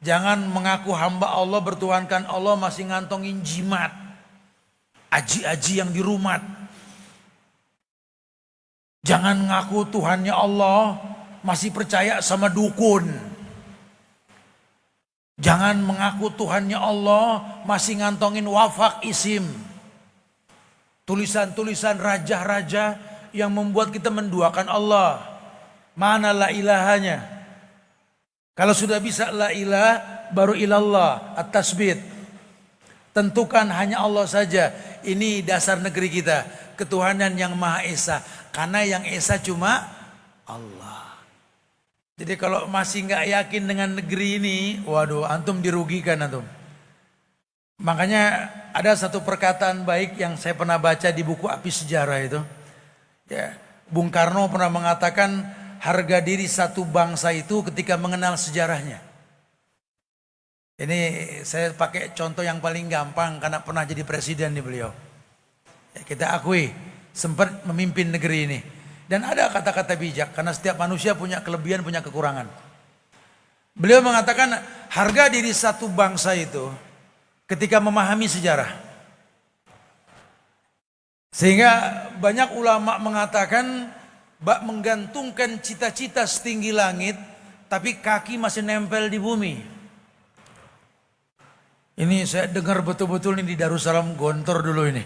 Jangan mengaku hamba Allah, bertuhankan Allah masih ngantongin jimat. Aji-aji yang di rumah. Jangan ngaku Tuhannya Allah, masih percaya sama dukun. Jangan mengaku Tuhannya Allah, masih ngantongin wafak isim. Tulisan-tulisan raja-raja yang membuat kita menduakan Allah. Mana la ilahanya? Kalau sudah bisa la ilah, baru ilallah, at-tasbit. Tentukan hanya Allah saja. Ini dasar negeri kita. Ketuhanan yang Maha Esa. Karena yang Esa cuma Allah. Jadi kalau masih nggak yakin dengan negeri ini, waduh, antum dirugikan antum. Makanya ada satu perkataan baik yang saya pernah baca di buku Api Sejarah itu. Ya, Bung Karno pernah mengatakan harga diri satu bangsa itu ketika mengenal sejarahnya. Ini saya pakai contoh yang paling gampang karena pernah jadi presiden nih beliau. Ya, kita akui sempat memimpin negeri ini. Dan ada kata-kata bijak karena setiap manusia punya kelebihan, punya kekurangan. Beliau mengatakan harga diri satu bangsa itu ketika memahami sejarah. Sehingga banyak ulama mengatakan bak menggantungkan cita-cita setinggi langit tapi kaki masih nempel di bumi. Ini saya dengar betul-betul ini di Darussalam Gontor dulu ini.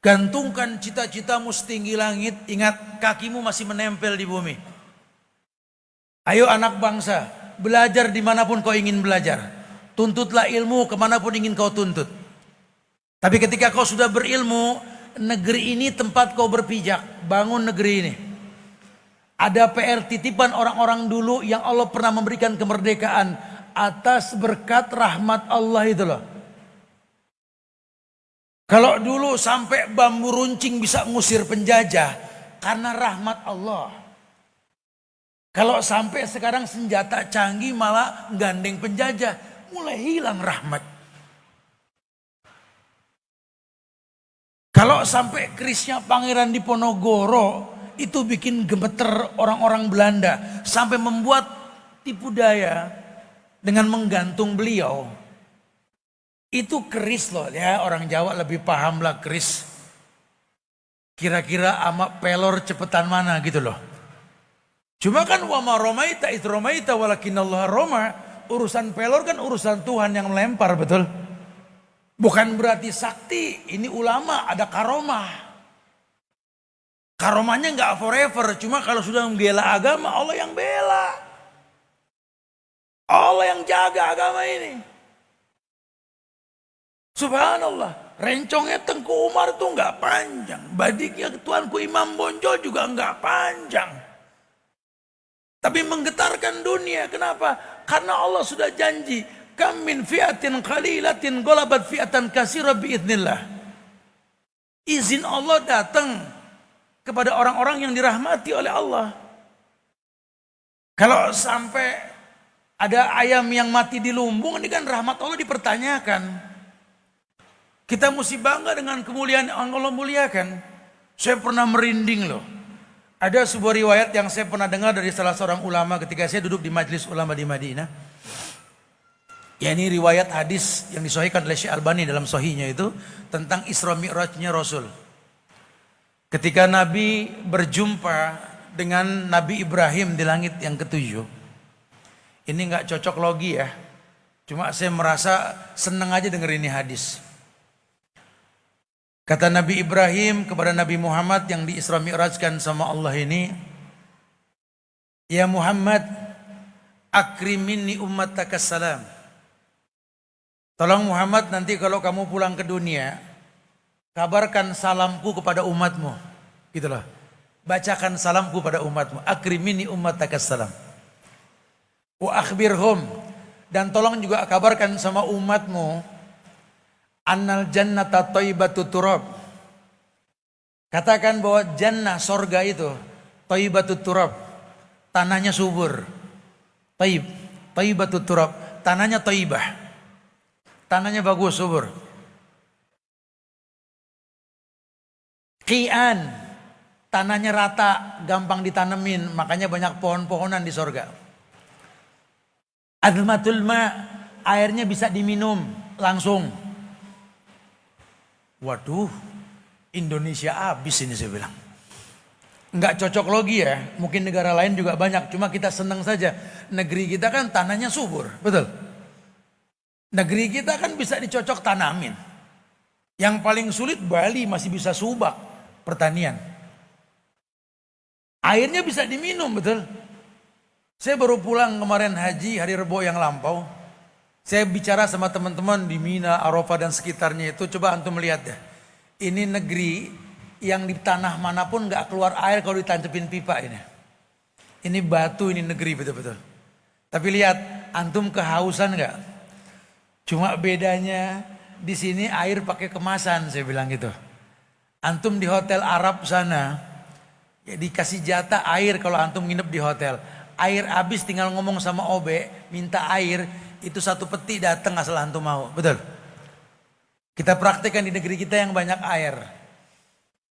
Gantungkan cita-citamu setinggi langit, ingat kakimu masih menempel di bumi. Ayo anak bangsa, belajar dimanapun kau ingin belajar. Tuntutlah ilmu kemanapun ingin kau tuntut. Tapi ketika kau sudah berilmu, negeri ini tempat kau berpijak, bangun negeri ini. Ada PR titipan orang-orang dulu yang Allah pernah memberikan kemerdekaan atas berkat rahmat Allah itu loh. Kalau dulu sampai bambu runcing bisa ngusir penjajah karena rahmat Allah. Kalau sampai sekarang senjata canggih malah gandeng penjajah, mulai hilang rahmat. Kalau sampai kerisnya Pangeran Diponegoro itu bikin gemeter orang-orang Belanda sampai membuat tipu daya dengan menggantung beliau. Itu keris loh ya, orang Jawa lebih paham lah keris. Kira-kira ama pelor cepetan mana gitu loh. Cuma kan wa ma romaita id romaita walakinallah roma, urusan pelor kan urusan Tuhan yang melempar, betul? Bukan berarti sakti, ini ulama ada karomah. Karomahnya nggak forever, cuma kalau sudah membela agama Allah yang bela. Allah yang jaga agama ini. Subhanallah, rencongnya Tengku Umar tuh nggak panjang, badiknya Tuanku Imam Bonjol juga nggak panjang. Tapi menggetarkan dunia, kenapa? Karena Allah sudah janji, kam min fi'atin qalilatin ghalabat fi'atan katsirah biidznillah. Izin Allah datang kepada orang-orang yang dirahmati oleh Allah. Kalau sampai ada ayam yang mati di lumbung, ini kan rahmat Allah dipertanyakan. Kita mesti bangga dengan kemuliaan yang Allah muliakan. Saya pernah merinding loh. Ada sebuah riwayat yang saya pernah dengar dari salah seorang ulama ketika saya duduk di majelis ulama di Madinah. Ya, ini riwayat hadis yang disahihkan oleh Syekh Albani dalam sahihnya itu tentang Isra Mi'rajnya Rasul. Ketika Nabi berjumpa dengan Nabi Ibrahim di langit yang ketujuh. Ini nggak cocok logi ya. Cuma saya merasa senang aja denger ini hadis. Kata Nabi Ibrahim kepada Nabi Muhammad yang di Isra Mi'rajkan sama Allah ini, ya Muhammad, akrimini ummataka salam. Tolong Muhammad, nanti kalau kamu pulang ke dunia, kabarkan salamku kepada umatmu. Gitulah. Bacakan salamku pada umatmu. Akrimini ummataka salam. Wa akhbirhum, dan tolong juga kabarkan sama umatmu, annal jannata thayyibatu turab. Katakan bahwa jannah sorga itu thayyibatu turab, tanahnya subur. Thayyibatu turab, tanahnya thayyibah. Tanahnya bagus, subur. Qian, tanahnya rata, gampang ditanemin, makanya banyak pohon-pohonan di sorga. Azmatul ma, airnya bisa diminum langsung. Waduh, Indonesia habis ini saya bilang. Enggak cocok logi ya, mungkin negara lain juga banyak. Cuma kita senang saja, negeri kita kan tanahnya subur, betul? Negeri kita kan bisa dicocok tanamin. Yang paling sulit Bali masih bisa subak, pertanian. Airnya bisa diminum, betul? Saya baru pulang kemarin haji hari Rebo yang lampau. Saya bicara sama teman-teman di Mina, Arafah dan sekitarnya itu, coba antum lihat ya. Ini negeri yang di tanah manapun gak keluar air kalau ditancepin pipa ini. Ini batu, ini negeri betul-betul. Tapi lihat, antum kehausan gak? Cuma bedanya di sini air pakai kemasan, saya bilang gitu. Antum di hotel Arab sana, ya dikasih jatah air kalau antum nginep di hotel. Air habis tinggal ngomong sama OB, minta air. Itu satu peti datang asal antum mau, betul? Kita praktekkan di negeri kita yang banyak air.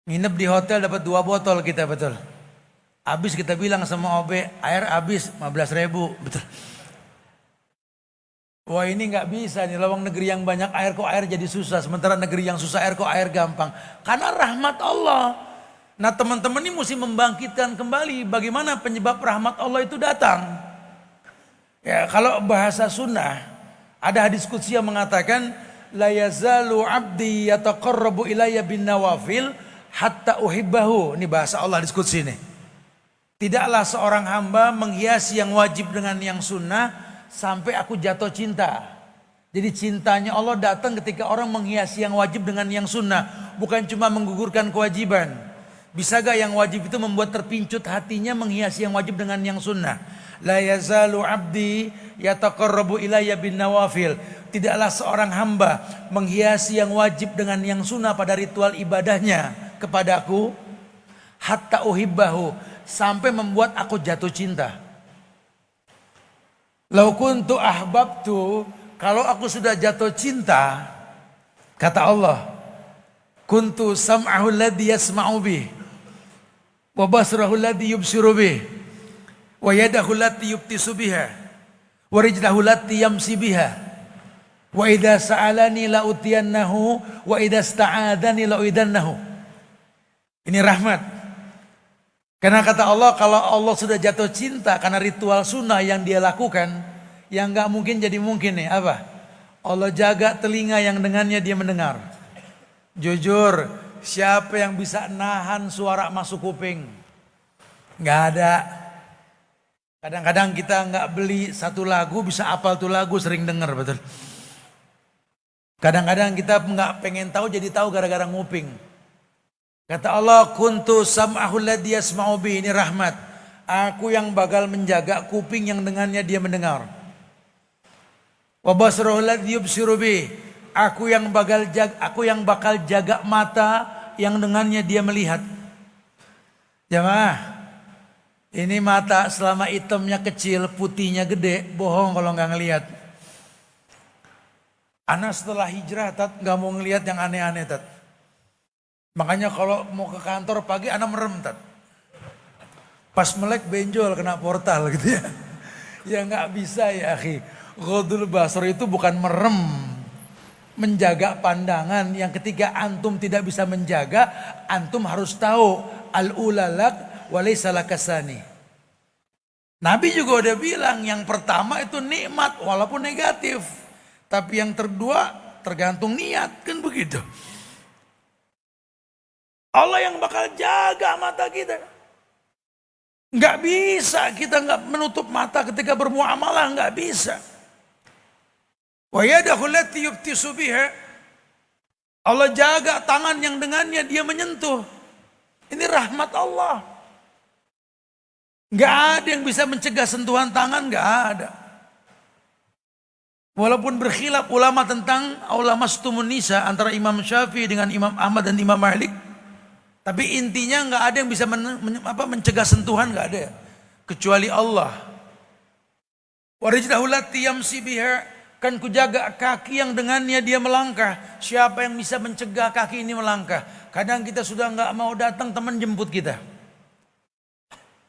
Nginep di hotel dapat 2 botol kita, betul? Habis kita bilang sama OB, air habis 15.000, betul? Wah ini nggak bisa nih, lawang negeri yang banyak air kok air jadi susah. Sementara negeri yang susah air kok air gampang. Karena rahmat Allah. Nah teman-teman ini mesti membangkitkan kembali bagaimana penyebab rahmat Allah itu datang. Ya, kalau bahasa sunnah ada hadis qudsi yang mengatakan la yazalu abdi yataqarrabu ilayya bin nawafil hatta uhibbahu. Ini bahasa Allah hadis qudsi ini. Tidaklah seorang hamba menghiasi yang wajib dengan yang sunnah sampai aku jatuh cinta. Jadi cintanya Allah datang ketika orang menghiasi yang wajib dengan yang sunnah, bukan cuma menggugurkan kewajiban. Bisa gak yang wajib itu membuat terpincut hatinya menghiasi yang wajib dengan yang sunnah? La yazalu abdi yataqarrabu ilayya bin nawafil. Tidaklah seorang hamba menghiasi yang wajib dengan yang sunnah pada ritual ibadahnya kepadaku hatta uhibbahu, sampai membuat aku jatuh cinta. Lau kuntu ahbabtu, kalau aku sudah jatuh cinta, kata Allah, kuntu sam'ahu alladhi yasma'u bih, wa basrahu alladhi yubsiru bih, wa yadahu allati yubtisu biha, wa rijlahu allati yamsi biha, Wa idza sa'alani la utiyannahu wa idza sta'adani la uidannahu. Ini rahmat. Karena kata Allah, kalau Allah sudah jatuh cinta karena ritual sunnah yang dia lakukan, yang gak mungkin jadi mungkin nih, apa? Allah jaga telinga yang dengannya dia mendengar. Jujur, siapa yang bisa nahan suara masuk kuping? Gak ada. Kadang-kadang kita gak beli satu lagu, bisa apal tuh lagu, sering dengar, betul. Kadang-kadang kita gak pengen tahu, jadi tahu gara-gara nguping. Kata Allah, kuntu sam'ahul ladzi yasma'u bi, ini rahmat. Aku yang bakal menjaga kuping yang dengannya dia mendengar. Wa basruhul ladzi yubsiru bi, aku yang bakal jaga mata yang dengannya dia melihat. Jamaah, ini mata selama hitamnya kecil, putihnya gede, bohong kalau nggak ngelihat. Ana setelah hijrah nggak mau ngelihat yang aneh-aneh tat. Makanya kalau mau ke kantor pagi ana merem tat. Pas melek benjol kena portal gitu ya. Ya nggak bisa ya akhi. Ghadul basar itu bukan merem. Menjaga pandangan yang ketika antum tidak bisa menjaga, antum harus tahu al-ulalak walaysa lakasani. Nabi juga udah bilang yang pertama itu nikmat walaupun negatif. Tapi yang kedua tergantung niat, kan begitu. Allah yang bakal jaga mata kita. Nggak bisa kita nggak menutup mata ketika bermuamalah, nggak bisa. Wa yadahu allati yubtisu biha, Allah jaga tangan yang dengannya dia menyentuh. Ini rahmat Allah. Nggak ada yang bisa mencegah sentuhan tangan, nggak ada. Walaupun berkhilaf ulama tentang aula mastumun nisa antara Imam Syafi'i dengan Imam Ahmad dan Imam Malik, tapi intinya nggak ada yang bisa mencegah sentuhan, nggak ada, kecuali Allah. Warijlahu lati yamsi biha, kan kujaga kaki yang dengannya dia melangkah. Siapa yang bisa mencegah kaki ini melangkah? Kadang kita sudah nggak mau datang, teman jemput kita.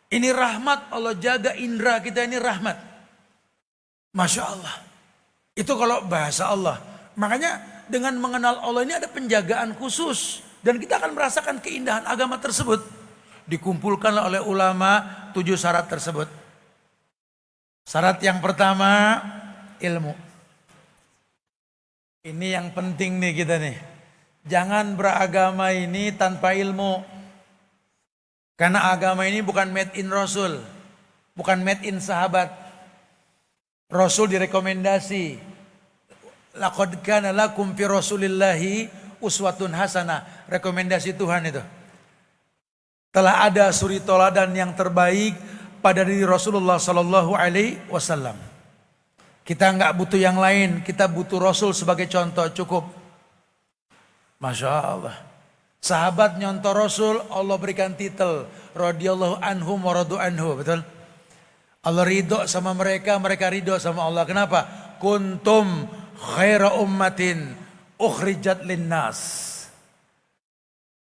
Ini rahmat, Allah jaga indera kita, ini rahmat. Masya Allah. Itu kalau bahasa Allah. Makanya dengan mengenal Allah ini ada penjagaan khusus. Dan kita akan merasakan keindahan agama tersebut. Dikumpulkan oleh ulama 7 syarat tersebut. Syarat yang pertama, ilmu. Ini yang penting nih kita nih. Jangan beragama ini tanpa ilmu. Karena agama ini bukan made in Rasul. Bukan made in sahabat. Rasul direkomendasi. Laqad kana lakum fi Rasulillahi uswatun hasanah. Rekomendasi Tuhan itu. Telah ada suri toladan yang terbaik pada diri Rasulullah sallallahu alaihi wasallam. Kita nggak butuh yang lain, kita butuh Rasul sebagai contoh, cukup. Masya Allah. Sahabat nyontoh Rasul, Allah berikan titel radhiyallahu anhum wa radu anhu, betul? Allah ridho sama mereka, mereka ridho sama Allah. Kenapa? Kuntum khaira ummatin ukhrijat linnas.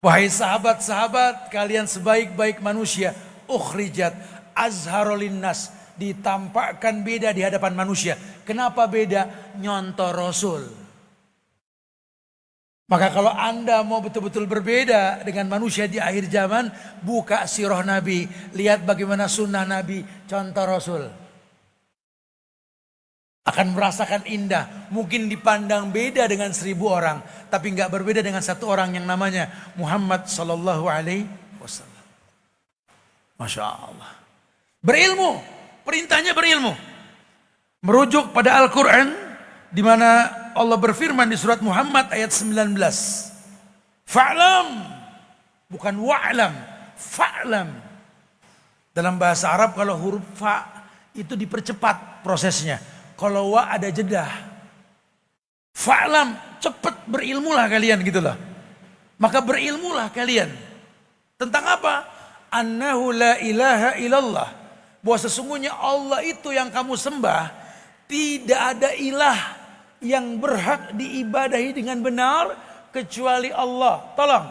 Wahai sahabat-sahabat, kalian sebaik-baik manusia. Ukhrijat, azharul linnas, ditampakkan beda di hadapan manusia. Kenapa beda? Nyontoh Rasul. Maka kalau Anda mau betul-betul berbeda dengan manusia di akhir zaman, buka sirah Nabi, lihat bagaimana sunnah Nabi, contoh Rasul. Akan merasakan indah, mungkin dipandang beda dengan 1000 orang, tapi nggak berbeda dengan satu orang yang namanya Muhammad sallallahu alaihi wasallam. Masya Allah. Berilmu, perintahnya berilmu. Merujuk pada Al-Quran, di mana Allah berfirman di surat Muhammad ayat 19. Fa'lam, bukan wa'lam, fa'lam. Dalam bahasa Arab kalau huruf fa itu dipercepat prosesnya. Kalau wa ada jeda. Fa'lam, cepat berilmulah kalian gitulah. Maka berilmulah kalian. Tentang apa? Annahu la ilaha illallah. Bahwa sesungguhnya Allah itu yang kamu sembah, tidak ada ilah yang berhak diibadahi dengan benar kecuali Allah. Tolong.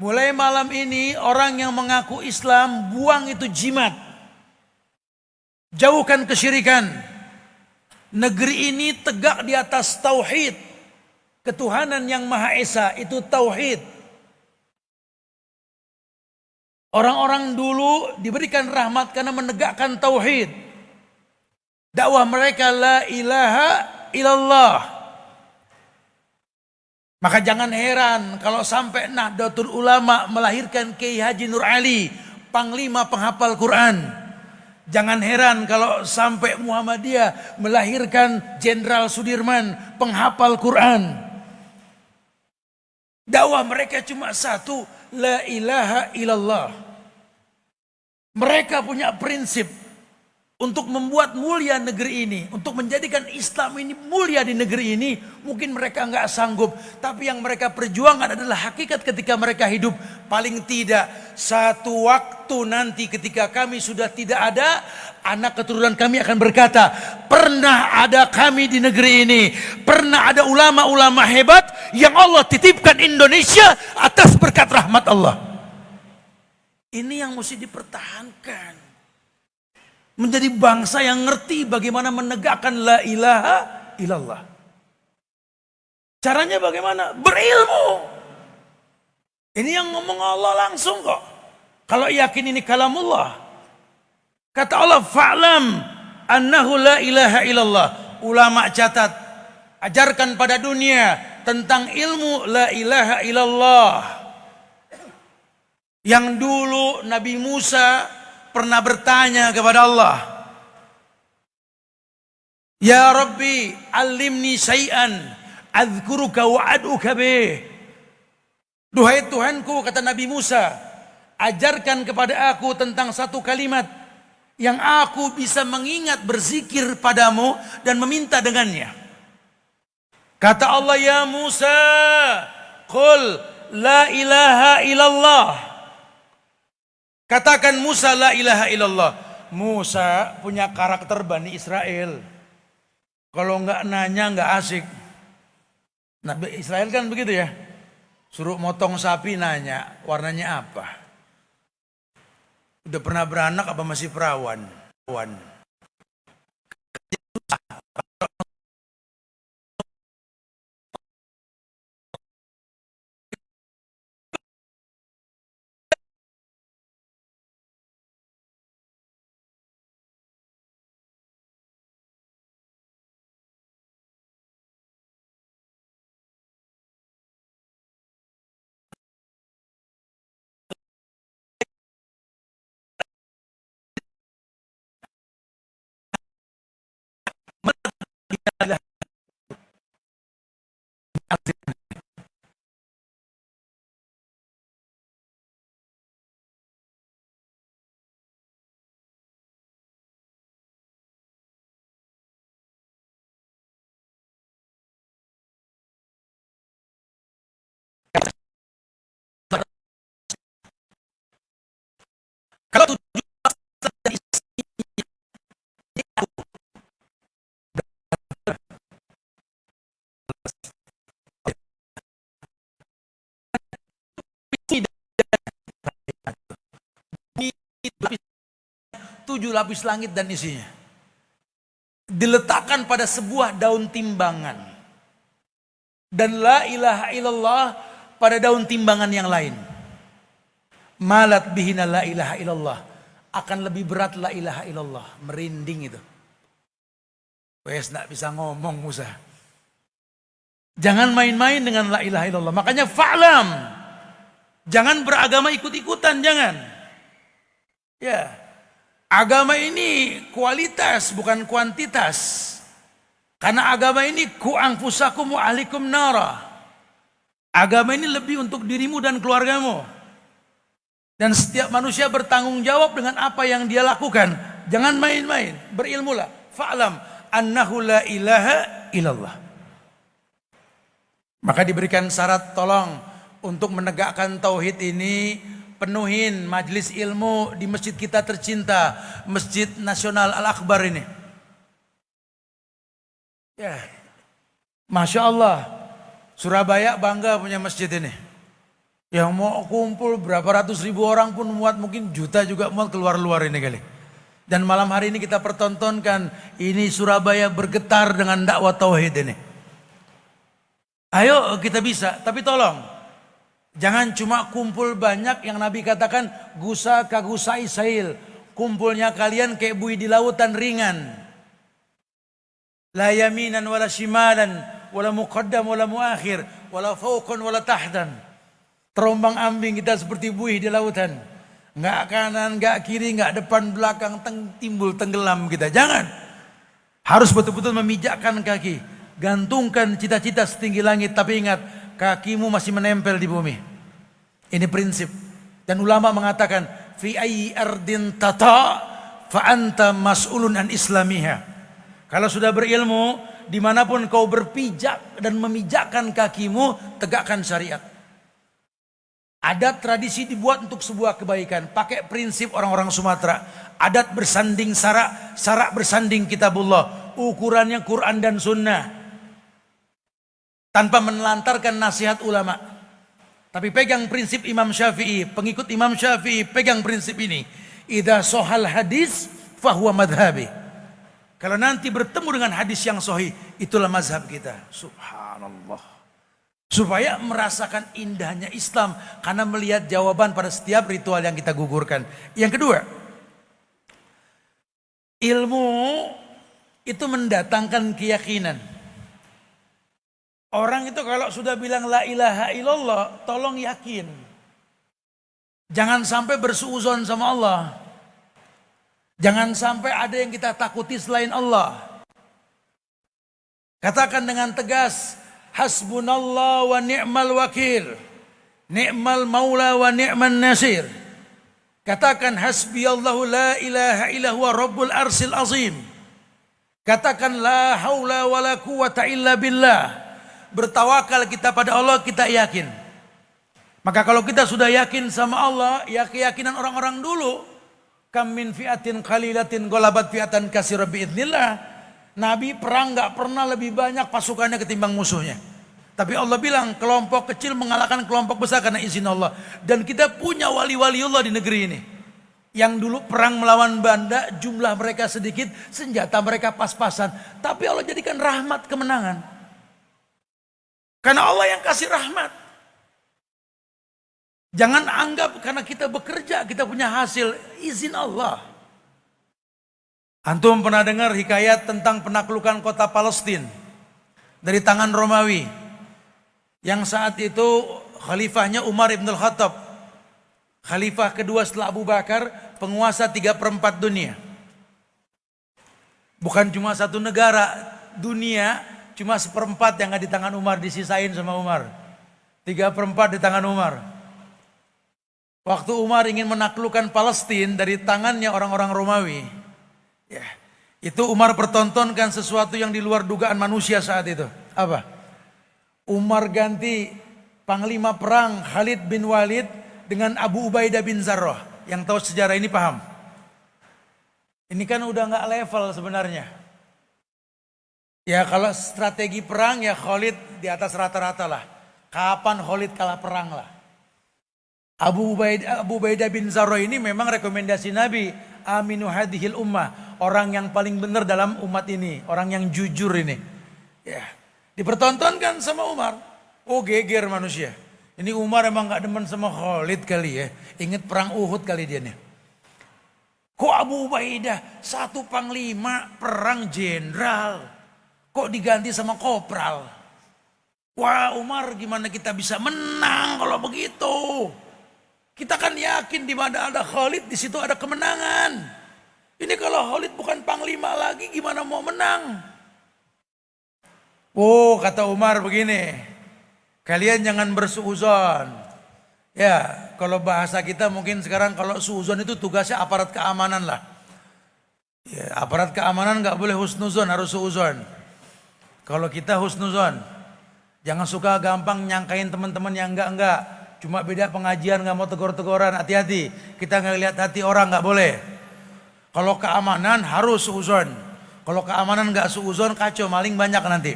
Mulai malam ini orang yang mengaku Islam, buang itu jimat. Jauhkan kesyirikan. Negeri ini tegak di atas tauhid. Ketuhanan yang Maha Esa itu tauhid. Orang-orang dulu diberikan rahmat karena menegakkan tauhid. Dakwah mereka la ilaha illallah. Maka jangan heran kalau sampai Nahdlatul Ulama melahirkan Kiai Haji Nur Ali, panglima penghafal Quran. Jangan heran kalau sampai Muhammadiyah melahirkan Jenderal Sudirman, penghafal Quran. Dakwah mereka cuma satu, la ilaha illallah. Mereka punya prinsip untuk membuat mulia negeri ini, untuk menjadikan Islam ini mulia di negeri ini. Mungkin mereka nggak sanggup, tapi yang mereka perjuangkan adalah hakikat ketika mereka hidup. Paling tidak satu waktu nanti ketika kami sudah tidak ada, anak keturunan kami akan berkata, pernah ada kami di negeri ini, pernah ada ulama-ulama hebat yang Allah titipkan Indonesia atas berkat rahmat Allah. Ini yang mesti dipertahankan. Menjadi bangsa yang ngerti bagaimana menegakkan la ilaha illallah. Caranya bagaimana? Berilmu. Ini yang ngomong Allah langsung kok. Kalau yakin ini kalamullah. Kata Allah, fa'lam annahu la ilaha illallah. Ulama catat, ajarkan pada dunia tentang ilmu la ilaha illallah. Yang dulu Nabi Musa pernah bertanya kepada Allah, ya Rabbi alimni syai'an adzkuruka wa ad'uka bih. Duhai Tuhanku, kata Nabi Musa, ajarkan kepada aku tentang satu kalimat yang aku bisa mengingat berzikir padamu dan meminta dengannya. Kata Allah, ya Musa qul la ilaha illallah. Katakan Musa la ilaha illallah. Musa punya karakter Bani Israel. Kalau nggak nanya nggak asik. Nah Israel kan begitu ya. Suruh motong sapi nanya warnanya apa. Udah pernah beranak apa masih perawan? Kalau 7 lapis langit dan isinya diletakkan pada sebuah daun timbangan, dan la ilaha illallah pada daun timbangan yang lain. Malat bihina la ilaha illallah, akan lebih berat la ilaha illallah. Merinding itu. Wes nak bisa ngomong Musa. Jangan main-main dengan la ilaha illallah. Makanya fa'lam, jangan beragama ikut-ikutan, jangan. Ya, agama ini kualitas bukan kuantitas. Karena agama ini ku anfusakum wa ahlikum nara. Agama ini lebih untuk dirimu dan keluargamu. Dan setiap manusia bertanggung jawab dengan apa yang dia lakukan. Jangan main-main, berilmulah. Fa'lam annahu la ilaha illallah. Maka diberikan syarat, tolong untuk menegakkan tauhid ini penuhin majelis ilmu di masjid kita tercinta, Masjid Nasional Al-Akbar ini. Ya, Masya Allah, Surabaya bangga punya masjid ini. Yang mau kumpul berapa ratus ribu orang pun muat, mungkin juta juga muat keluar-luar ini kali. Dan malam hari ini kita pertontonkan, ini Surabaya bergetar dengan dakwah tauhid ini. Ayo kita bisa, tapi tolong jangan cuma kumpul banyak yang Nabi katakan gusa kagusai sail. Kumpulnya kalian kayak buih di lautan ringan. La yaminan wala shimalan wala muqaddam wala muakhir wala fawqan wala tahtan. Terombang ambing kita seperti buih di lautan. Nggak kanan, nggak kiri, nggak depan, belakang, timbul, tenggelam kita. Jangan. Harus betul-betul memijakkan kaki. Gantungkan cita-cita setinggi langit. Tapi ingat, kakimu masih menempel di bumi. Ini prinsip. Dan ulama mengatakan, fi ayyi ardin tata fa anta mas'ulun an islamiha. Kalau sudah berilmu, dimanapun kau berpijak dan memijakkan kakimu, tegakkan syariat. Adat tradisi dibuat untuk sebuah kebaikan. Pakai prinsip orang-orang Sumatera. Adat bersanding sarak, sarak bersanding kitabullah. Ukurannya Quran dan Sunnah. Tanpa menelantarkan nasihat ulama. Tapi pegang prinsip Imam Syafi'i. Pengikut Imam Syafi'i pegang prinsip ini. Idza sohal hadis fahuwa madhabi. Kalau nanti bertemu dengan hadis yang sahih, itulah mazhab kita. Subhanallah. Supaya merasakan indahnya Islam karena melihat jawaban pada setiap ritual yang kita gugurkan. Yang kedua, ilmu itu mendatangkan keyakinan. Orang itu kalau sudah bilang la ilaha illallah, tolong yakin. Jangan sampai bersuuzon sama Allah. Jangan sampai ada yang kita takuti selain Allah. Katakan dengan tegas, hasbunallah wa ni'mal wakil. Ni'mal maula wa ni'man nasir. Katakan hasbiyallahu la ilaha illa huwa rabbul arsil azim. Katakan la haula wa la quwata illa billah. Bertawakal kita pada Allah, kita yakin. Maka kalau kita sudah yakin sama Allah, ya keyakinan orang-orang dulu. Kam min fi'atin qalilatin ghalabat fi'atan katsirah biidznillah. Nabi perang gak pernah lebih banyak pasukannya ketimbang musuhnya. Tapi Allah bilang kelompok kecil mengalahkan kelompok besar karena izin Allah. Dan kita punya wali-wali Allah di negeri ini. Yang dulu perang melawan Banda, jumlah mereka sedikit, senjata mereka pas-pasan. Tapi Allah jadikan rahmat kemenangan. Karena Allah yang kasih rahmat. Jangan anggap karena kita bekerja, kita punya hasil, izin Allah. Antum pernah dengar hikayat tentang penaklukan kota Palestina dari tangan Romawi. Yang saat itu khalifahnya Umar ibn al-Khattab. Khalifah kedua setelah Abu Bakar, penguasa 3/4 dunia. Bukan cuma satu negara, dunia cuma 1/4 yang gak di tangan Umar, disisain sama Umar. 3/4 di tangan Umar. Waktu Umar ingin menaklukkan Palestina dari tangannya orang-orang Romawi. Ya, itu Umar pertontonkan sesuatu yang di luar dugaan manusia saat itu. Apa? Umar ganti panglima perang Khalid bin Walid dengan Abu Ubaidah bin Zarrah. Yang tahu sejarah ini paham. Ini kan udah gak level sebenarnya. Ya kalau strategi perang ya Khalid di atas rata-rata lah. Kapan Khalid kalah perang lah. Abu Ubaidah bin Zarrah ini memang rekomendasi Nabi. Aminu hadhil ummah. Orang yang paling benar dalam umat ini. Orang yang jujur ini. Ya, dipertontonkan sama Umar. Oh geger manusia. Ini Umar emang gak demen sama Khalid kali ya. Ingat perang Uhud kali dia nih. Kok Abu Ubaidah satu panglima perang jenderal. Kok diganti sama kopral. Wah Umar gimana kita bisa menang kalau begitu. Kita kan yakin di mana ada Khalid di situ ada kemenangan. Ini kalau Khalid bukan panglima lagi gimana mau menang? Oh kata Umar begini, kalian jangan bersuuzon. Ya kalau bahasa kita mungkin sekarang kalau suuzon itu tugasnya aparat keamanan lah. Ya, aparat keamanan nggak boleh husnuzon, harus suuzon. Kalau kita husnuzon, jangan suka gampang nyangkain teman-teman yang enggak. Cuma beda pengajian gak mau tegur-teguran, hati-hati. Kita gak lihat hati orang gak boleh. Kalau keamanan harus suuzon. Kalau keamanan gak suuzon kacau, maling banyak nanti.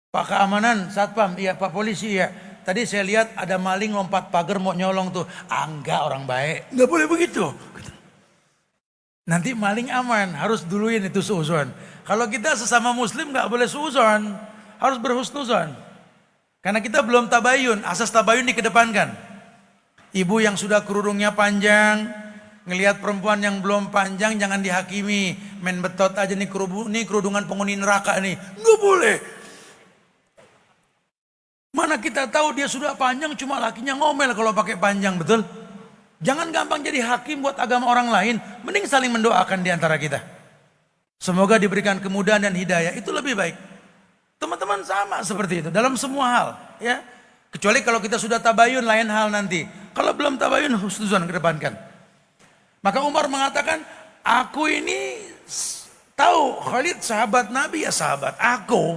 Pak keamanan, satpam, iya Pak polisi ya. Tadi saya lihat ada maling lompat pagar mau nyolong tuh. Ah enggak orang baik, gak boleh begitu. Nanti maling aman, harus duluin itu suuzon. Kalau kita sesama muslim nggak boleh suuzon, harus berhusnuzon. Karena kita belum tabayun, asas tabayun dikedepankan. Ibu yang sudah kerudungnya panjang, ngelihat perempuan yang belum panjang jangan dihakimi. Main betot aja nih kerudungan penghuni neraka nih, nggak boleh. Mana kita tahu dia sudah panjang, cuma lakinya ngomel kalau pakai panjang, betul? Jangan gampang jadi hakim buat agama orang lain. Mending saling mendoakan di antara kita. Semoga diberikan kemudahan dan hidayah. Itu lebih baik. Teman-teman sama seperti itu. Dalam semua hal. Ya. Kecuali kalau kita sudah tabayun lain hal nanti. Kalau belum tabayun husnuzon kedepankan. Maka Umar mengatakan. Aku ini tahu Khalid sahabat Nabi ya sahabat aku.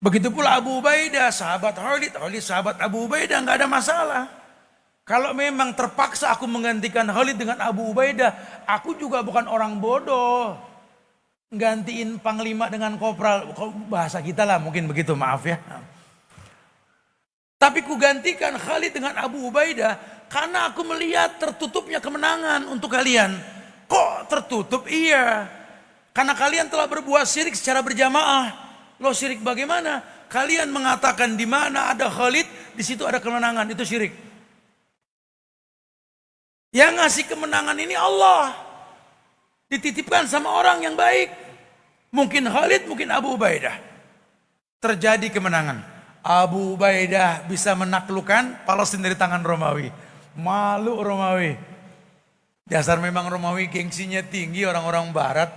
Begitu pula Abu Ubaidah sahabat Khalid. Khalid sahabat Abu Ubaidah nggak ada masalah. Kalau memang terpaksa aku menggantikan Khalid dengan Abu Ubaidah, aku juga bukan orang bodoh. Gantiin panglima dengan kopral, bahasa kita lah mungkin begitu, maaf ya. Tapi ku gantikan Khalid dengan Abu Ubaidah karena aku melihat tertutupnya kemenangan untuk kalian. Kok tertutup? Iya. Karena kalian telah berbuat syirik secara berjamaah. Lo syirik bagaimana? Kalian mengatakan di mana ada Khalid, di situ ada kemenangan, itu syirik. Yang ngasih kemenangan ini Allah. Dititipkan sama orang yang baik. Mungkin Khalid, mungkin Abu Ubaidah. Terjadi kemenangan. Abu Ubaidah bisa menaklukkan Palestina dari tangan Romawi. Malu Romawi. Dasar memang Romawi gengsinya tinggi orang-orang barat.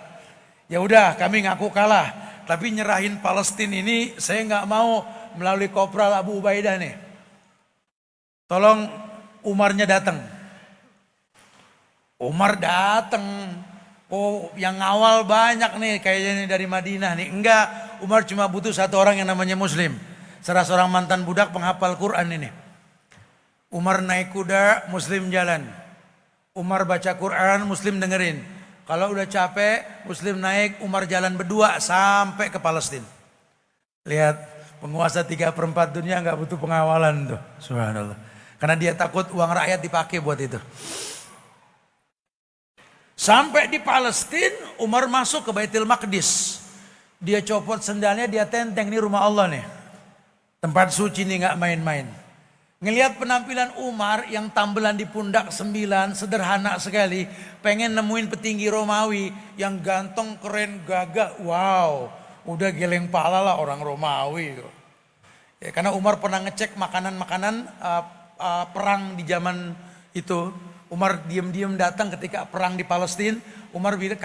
Ya udah kami ngaku kalah. Tapi nyerahin Palestina ini saya nggak mau melalui kopral Abu Ubaidah nih. Tolong Umarnya datang. Umar datang. Oh, yang awal banyak nih kayaknya dari Madinah nih. Enggak, Umar cuma butuh satu orang yang namanya Muslim. Salah seorang mantan budak penghafal Quran ini. Umar naik kuda, Muslim jalan. Umar baca Quran, Muslim dengerin. Kalau udah capek, Muslim naik, Umar jalan berdua sampai ke Palestina. Lihat, penguasa 3/4 dunia nggak butuh pengawalan tuh. Subhanallah. Karena dia takut uang rakyat dipakai buat itu. Sampai di Palestina, Umar masuk ke Baitul Maqdis. Dia copot sendalnya, dia tenteng, ini rumah Allah nih. Tempat suci nih gak main-main. Ngelihat penampilan Umar yang tambelan di pundak 9, sederhana sekali. Pengen nemuin petinggi Romawi yang ganteng, keren, gagah. Wow, udah geleng pala lah orang Romawi. Ya, karena Umar pernah ngecek makanan-makanan perang di zaman itu. Umar diam-diam datang ketika perang di Palestina. Umar bikin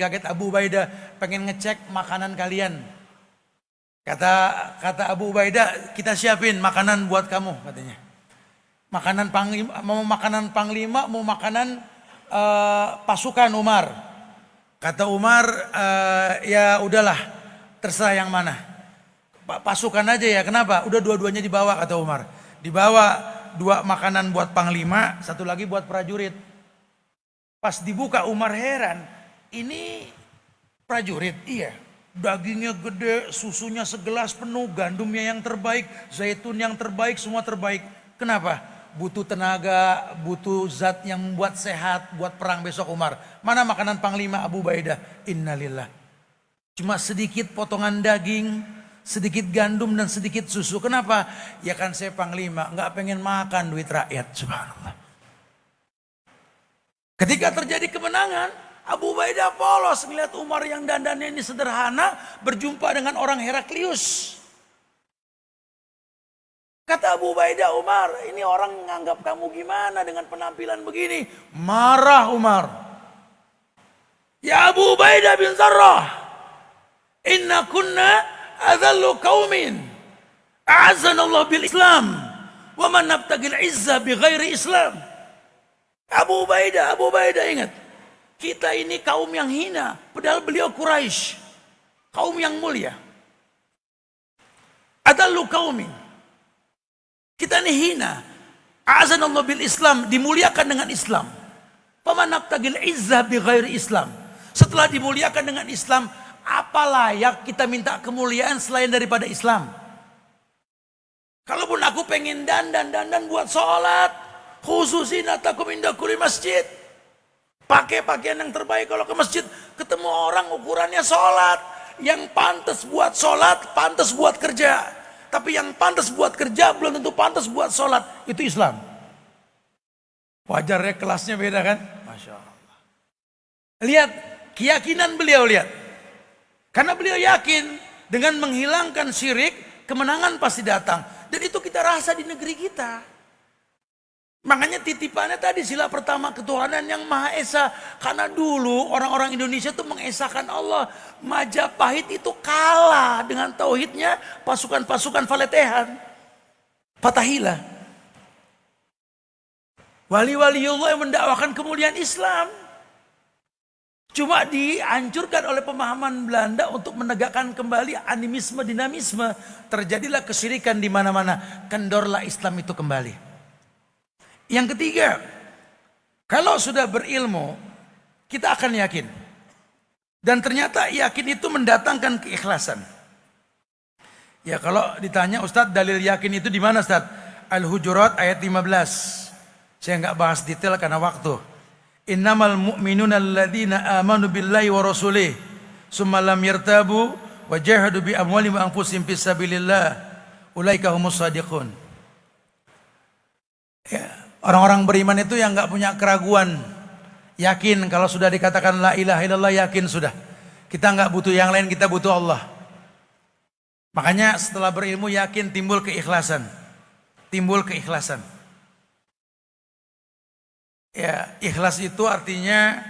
kaget Abu Ubaidah, pengen ngecek makanan kalian. Kata Abu Ubaidah, kita siapin makanan buat kamu katanya. Makanan panglima, mau makanan panglima, mau makanan pasukan Umar. Kata Umar, ya udahlah, terserah yang mana. Pasukan aja ya, kenapa? Udah dua-duanya dibawa kata Umar. Dibawa 2 makanan buat panglima, 1 lagi buat prajurit. Pas dibuka Umar heran, ini prajurit, iya. Dagingnya gede, susunya segelas penuh, gandumnya yang terbaik, zaitun yang terbaik, semua terbaik. Kenapa? Butuh tenaga, butuh zat yang membuat sehat buat perang besok Umar. Mana makanan panglima Abu Ubaidah? Innalillah. Cuma sedikit potongan daging, sedikit gandum dan sedikit susu. Kenapa? Ya kan saya panglima, nggak pengen makan duit rakyat. Subhanallah. Ketika terjadi kemenangan, Abu Ubaidah polos melihat Umar yang dandannya ini sederhana berjumpa dengan orang Heraklius. Kata Abu Ubaidah, Umar, ini orang menganggap kamu gimana dengan penampilan begini? Marah Umar. Ya Abu Ubaidah bin Zarrah, inna kunna adzallu qaumin a'azzanallahu bil Islam wa man nabtagil izza bi ghairi Islam. Abu Ubaidah ingat, kita ini kaum yang hina, padahal beliau Quraisy, kaum yang mulia. Adzallu qaumin, kita ini hina. A'azzanallahu bil Islam, dimuliakan dengan Islam. Wa man nabtagil izza bi ghairi Islam. Setelah dimuliakan dengan Islam, apa layak kita minta kemuliaan selain daripada Islam? Kalaupun aku pengen dandan buat sholat, khususin atakum inda kulli masjid. Pakai pakaian yang terbaik kalau ke masjid. Ketemu orang ukurannya sholat. Yang pantas buat sholat, pantas buat kerja. Tapi yang pantas buat kerja belum tentu pantas buat sholat. Itu Islam. Wajar ya, kelasnya beda kan? Masya Allah. Lihat keyakinan beliau, lihat. Karena beliau yakin dengan menghilangkan syirik, kemenangan pasti datang. Dan itu kita rasa di negeri kita. Makanya titipannya tadi sila pertama ketuhanan yang Maha Esa. Karena dulu orang-orang Indonesia itu mengesahkan Allah. Majapahit itu kalah dengan tauhidnya pasukan-pasukan Faletehan. Fatahillah. Wali-waliullah yang mendakwakan kemuliaan Islam. Cuma dihancurkan oleh pemahaman Belanda untuk menegakkan kembali animisme, dinamisme. Terjadilah kesyirikan di mana-mana. Kendorlah Islam itu kembali. Yang ketiga, kalau sudah berilmu, kita akan yakin. Dan ternyata yakin itu mendatangkan keikhlasan. Ya kalau ditanya Ustadz, dalil yakin itu di mana Ustadz? Al-Hujurat ayat 15. Saya nggak bahas detail karena waktu. Innamal mu'minuna alladzina amanu billahi wa rasulih summa lam yartabu wa jahadu bi amwalihim wa anfusihim fi sabilillah ulaika humus shadiqun. Ya, orang-orang beriman itu yang nggak punya keraguan, yakin kalau sudah dikatakan la ilaha illallah, yakin sudah. Kita nggak butuh yang lain, kita butuh Allah. Makanya setelah berilmu yakin timbul keikhlasan. Timbul keikhlasan. Ya, ikhlas itu artinya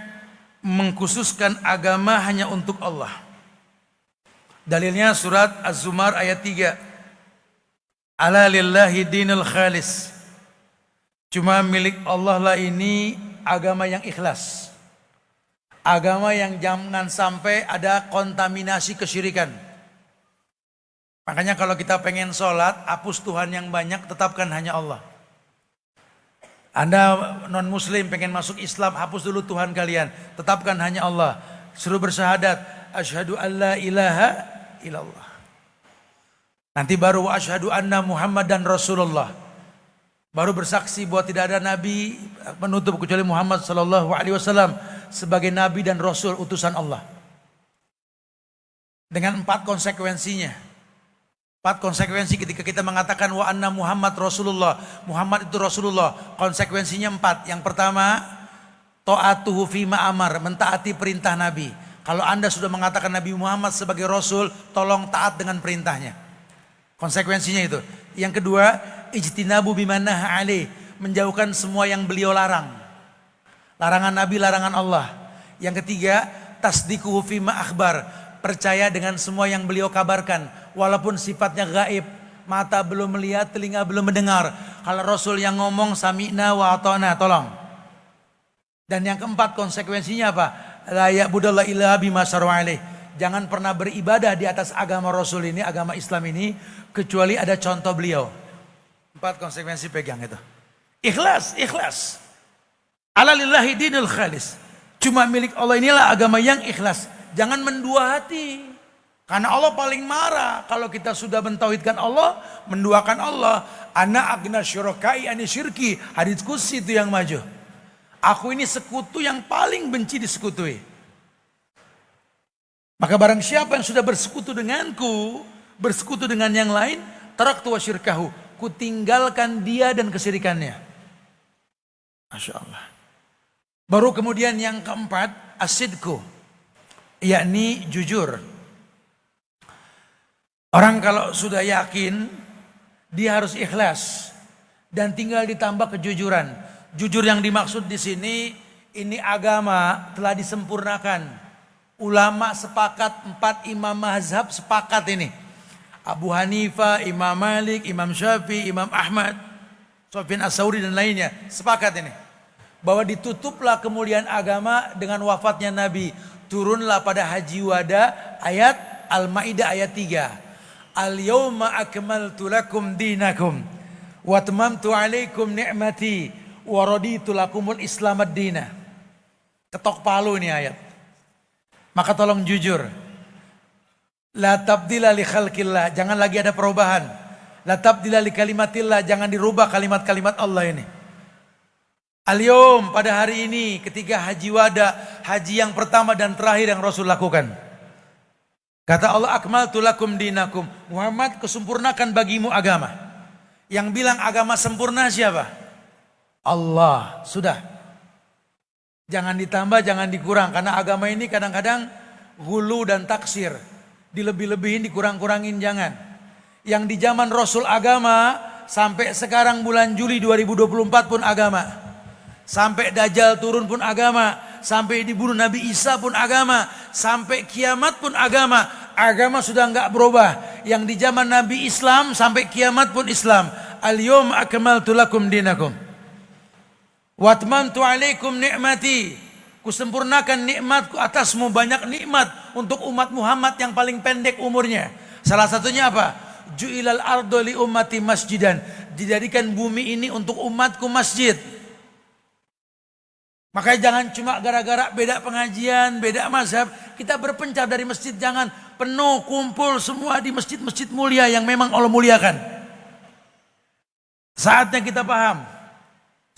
mengkhususkan agama hanya untuk Allah. Dalilnya surat Az-Zumar ayat 3. Ala lillahi dinul khalis. Cuma milik Allah lah ini agama yang ikhlas. Agama yang jangan sampai ada kontaminasi kesyirikan. Makanya kalau kita pengen sholat, hapus Tuhan yang banyak, tetapkan hanya Allah. Anda non muslim pengen masuk Islam, hapus dulu Tuhan kalian, tetapkan hanya Allah. Suruh bersyahadat, asyhadu alla ilaha illallah. Nanti baru wa asyhadu anna Muhammadan Rasulullah. Baru bersaksi bahwa tidak ada nabi penutup kecuali Muhammad sallallahu alaihi wasallam sebagai nabi dan rasul utusan Allah. Dengan 4 konsekuensinya. 4 konsekuensi ketika kita mengatakan wa anna Muhammad Rasulullah. Muhammad itu Rasulullah. Konsekuensinya 4. Yang pertama, ta'atuhu fima amar, mentaati perintah Nabi. Kalau Anda sudah mengatakan Nabi Muhammad sebagai Rasul, tolong taat dengan perintahnya. Konsekuensinya itu. Yang kedua, ijtinabu bimanaha alaih, menjauhkan semua yang beliau larang. Larangan Nabi, larangan Allah. Yang ketiga, tasdikuhu fima akhbar, percaya dengan semua yang beliau kabarkan. Walaupun sifatnya gaib, mata belum melihat, telinga belum mendengar. Kalau Rasul yang ngomong sami'na wa ata'na, tolong. Dan yang keempat konsekuensinya apa? La ya'budallaha illa bima syara'a alaih. Jangan pernah beribadah di atas agama Rasul ini, agama Islam ini, kecuali ada contoh beliau. 4 konsekuensi pegang itu. Ikhlas, ikhlas. Ala lillahi dinul khalis. Cuma milik Allah inilah agama yang ikhlas. Jangan mendua hati. Karena Allah paling marah kalau kita sudah mentauhidkan Allah, menduakan Allah. Ana agna syurakai ani syirki. Hadits qudsi itu yang maju. Aku ini sekutu yang paling benci disekutui. Maka barang siapa yang sudah bersekutu denganku, bersekutu dengan yang lain, taraktu wa syirkahu. Kutinggalkan dia dan kesyirikannya. Masya Allah. Baru kemudian yang keempat, asidku. Yakni jujur. Orang kalau sudah yakin, dia harus ikhlas dan tinggal ditambah kejujuran. Jujur yang dimaksud di sini, ini agama telah disempurnakan. Ulama sepakat, 4 imam mazhab sepakat ini. Abu Hanifah, Imam Malik, Imam Syafi'i, Imam Ahmad, Sufyan Ats-Tsauri dan lainnya sepakat ini. Bahwa ditutuplah kemuliaan agama dengan wafatnya Nabi. Turunlah pada Haji Wada ayat Al-Maidah ayat 3. Al-yawma akmaltu lakum dinakum wa atmamtu alaikum ni'mati wa raditu lakumul islam ad-dina. Ketok palu ini ayat. Maka tolong jujur. La tabdila li khalqillah, jangan lagi ada perubahan. La tabdila li kalimatillah, jangan dirubah kalimat-kalimat Allah ini. Al-yawm, pada hari ini ketika haji wada, haji yang pertama dan terakhir yang Rasul lakukan. Kata Allah, akmaltu lakum dinakum. Muhammad, kesempurnakan bagimu agama. Yang bilang agama sempurna siapa? Allah. Sudah. Jangan ditambah, jangan dikurang. Karena agama ini kadang-kadang gulu dan taksir. Dilebih-lebihin, dikurang-kurangin, jangan. Yang di zaman Rasul agama, sampai sekarang bulan Juli 2024 pun agama. Sampai Dajjal turun pun agama. Sampai dibunuh Nabi Isa pun agama. Sampai kiamat pun agama. Agama sudah enggak berubah. Yang di zaman Nabi Islam sampai kiamat pun Islam. Al-yawma akmaltu lakum dinakum. Wa atmamtu alaikum ni'mati. Kusempurnakan nikmatku atasmu, banyak nikmat untuk umat Muhammad yang paling pendek umurnya. Salah satunya apa? Ju'ilal ardo li ummati masjidan. Dijadikan bumi ini untuk umatku masjid. Makanya jangan cuma gara-gara beda pengajian, beda mazhab, kita berpencar dari masjid. Jangan, penuh, kumpul semua di masjid-masjid mulia yang memang Allah muliakan. Saatnya kita paham,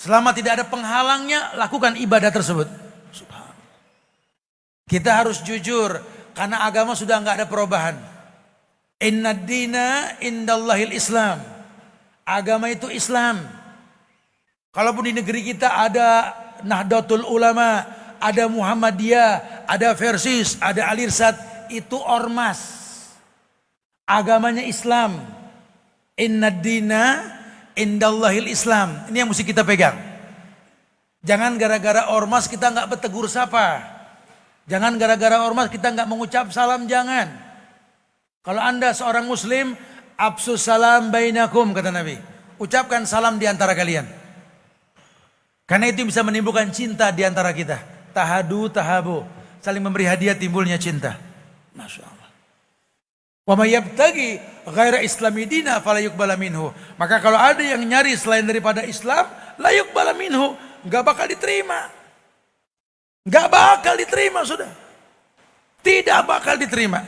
selama tidak ada penghalangnya, lakukan ibadah tersebut. Kita harus jujur, karena agama sudah nggak ada perubahan. Inna dina indallahil Islam. Agama itu Islam. Kalaupun di negeri kita ada Nahdlatul Ulama, ada Muhammadiyah, ada Versis, ada Alirsad, itu ormas. Agamanya Islam. Inna dina indallahil Islam. Ini yang mesti kita pegang. Jangan gara-gara ormas kita nggak bertegur sapa. Jangan gara-gara ormas kita nggak mengucap salam, jangan. Kalau Anda seorang muslim, absus salam bainakum, kata Nabi. Ucapkan salam di antara kalian. Karena itu bisa menimbulkan cinta di antara kita. Tahadu tahabu. Saling memberi hadiah timbulnya cinta. Masya Allah. Wa may yabtaghi ghaira islami dina fala yuqbala minhu. Maka kalau ada yang nyari selain daripada Islam, la yuqbala minhu, enggak bakal diterima. Enggak bakal diterima, sudah. Tidak bakal diterima.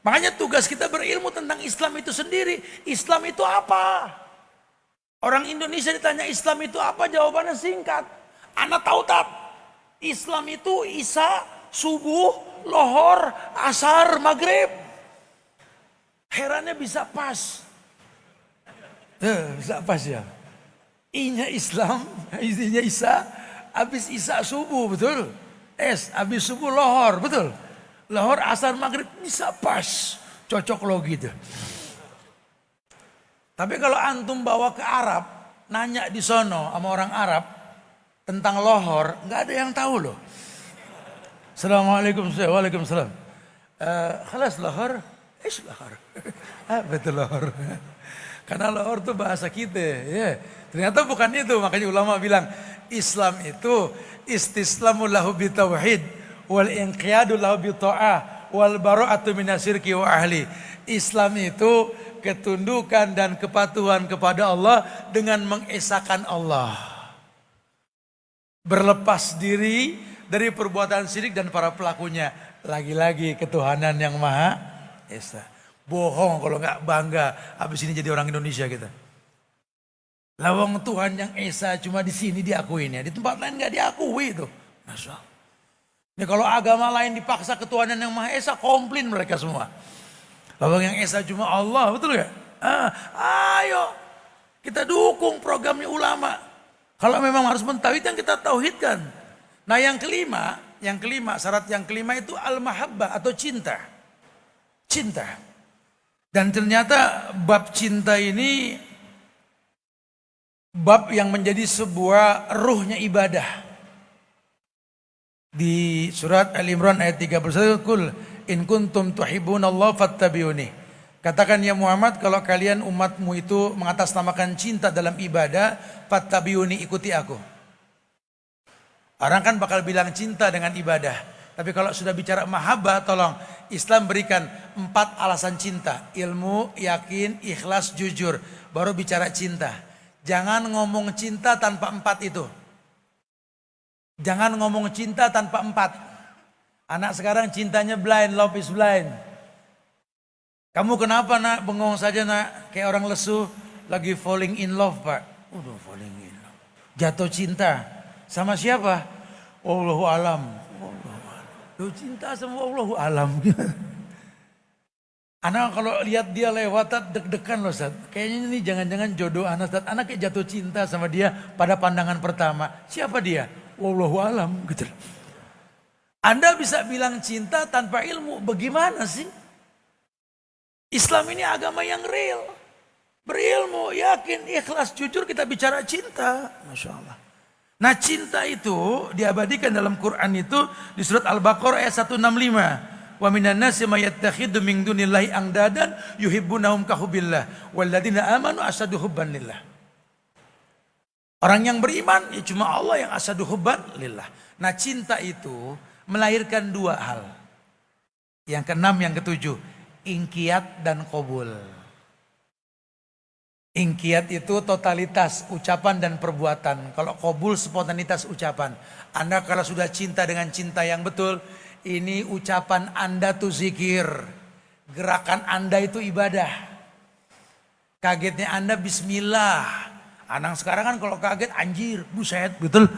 Makanya tugas kita berilmu tentang Islam itu sendiri. Islam itu apa? Orang Indonesia ditanya Islam itu apa, jawabannya singkat. Anak tahu tak? Islam itu Isya, subuh, lohor, asar, maghrib. Herannya bisa pas. Bisa pas ya. I-nya Islam, isinya Isya, habis Isya subuh, betul? Habis subuh lohor, betul? Lohor, asar, maghrib, bisa pas. Cocok logi itu. Tapi kalau antum bawa ke Arab, nanya di sono sama orang Arab tentang lohor, nggak ada yang tahu loh. Assalamualaikum, waalaikumsalam. Khalas lohor, lohor. Betul lohor. Karena lohor itu bahasa kita, ya. Ternyata bukan itu, makanya ulama bilang Islam itu istislamu lahu bitauhid wal inqiyadu lahu bita'ah wal bara'atu minasyirki wa ahli. Islam itu ketundukan dan kepatuhan kepada Allah dengan mengesahkan Allah. Berlepas diri dari perbuatan syirik dan para pelakunya. Lagi-lagi ketuhanan yang Maha Esa. Bohong kalau nggak bangga habis ini jadi orang Indonesia kita. Lawang Tuhan yang Esa cuma di sini diakuinya, di tempat lain nggak diakui itu. Masya Allah. Ini kalau agama lain dipaksa ketuhanan yang Maha Esa, komplain mereka semua. Lawang yang Esa cuma Allah, betul gak? Ayo kita dukung programnya ulama. Kalau memang harus mentauhid, yang kita tauhidkan. Nah yang kelima, syarat yang kelima itu al-mahabbah atau cinta. Cinta. Dan ternyata bab cinta ini bab yang menjadi sebuah ruhnya ibadah. Di surat Al-Imran ayat 31, Qul in kuntum tuhibbunallaha fattabi'uni. Katakan ya Muhammad, kalau kalian umatmu itu mengatasnamakan cinta dalam ibadah, fattabi'uni, ikuti aku. Orang kan bakal bilang cinta dengan ibadah. Tapi kalau sudah bicara mahabbah, tolong Islam berikan 4 alasan cinta. Ilmu, yakin, ikhlas, jujur. Baru bicara cinta. Jangan ngomong cinta tanpa 4 itu. Jangan ngomong cinta tanpa 4. Anak sekarang cintanya blind, love is blind. Kamu kenapa nak, bengong saja nak, kayak orang lesu, lagi falling in love pak. Udah falling in love. Jatuh cinta. Sama siapa? Wallahu alam. Lu cinta sama wallahu alam. Anak kalau lihat dia lewat deg-degan loh Ustaz. Kayaknya ini jangan-jangan jodoh anak Ustaz. Anak kayak jatuh cinta sama dia pada pandangan pertama. Siapa dia? Wallahu alam gitu. Anda bisa bilang cinta tanpa ilmu. Bagaimana sih? Islam ini agama yang real. Berilmu, yakin, ikhlas, jujur kita bicara cinta. Masya Allah. Nah cinta itu diabadikan dalam Quran itu di surat Al-Baqarah ayat 165. Wa minan nasi may yattakhidhu min dunillahi andadan yuhibbunahum ka hubbillah walladzina amanu asyaddu hubban lillah. Orang yang beriman ya cuma Allah yang asyaddu hubban lillah. Nah cinta itu melahirkan dua hal. Yang keenam, yang ketujuh, ingkiyat dan qabul. Ingkiyat itu totalitas ucapan dan perbuatan. Kalau qabul spontanitas ucapan. Anda kalau sudah cinta dengan cinta yang betul, ini ucapan Anda tuh zikir. Gerakan Anda itu ibadah. Kagetnya Anda bismillah. Anak sekarang kan kalau kaget anjir, buset, betul.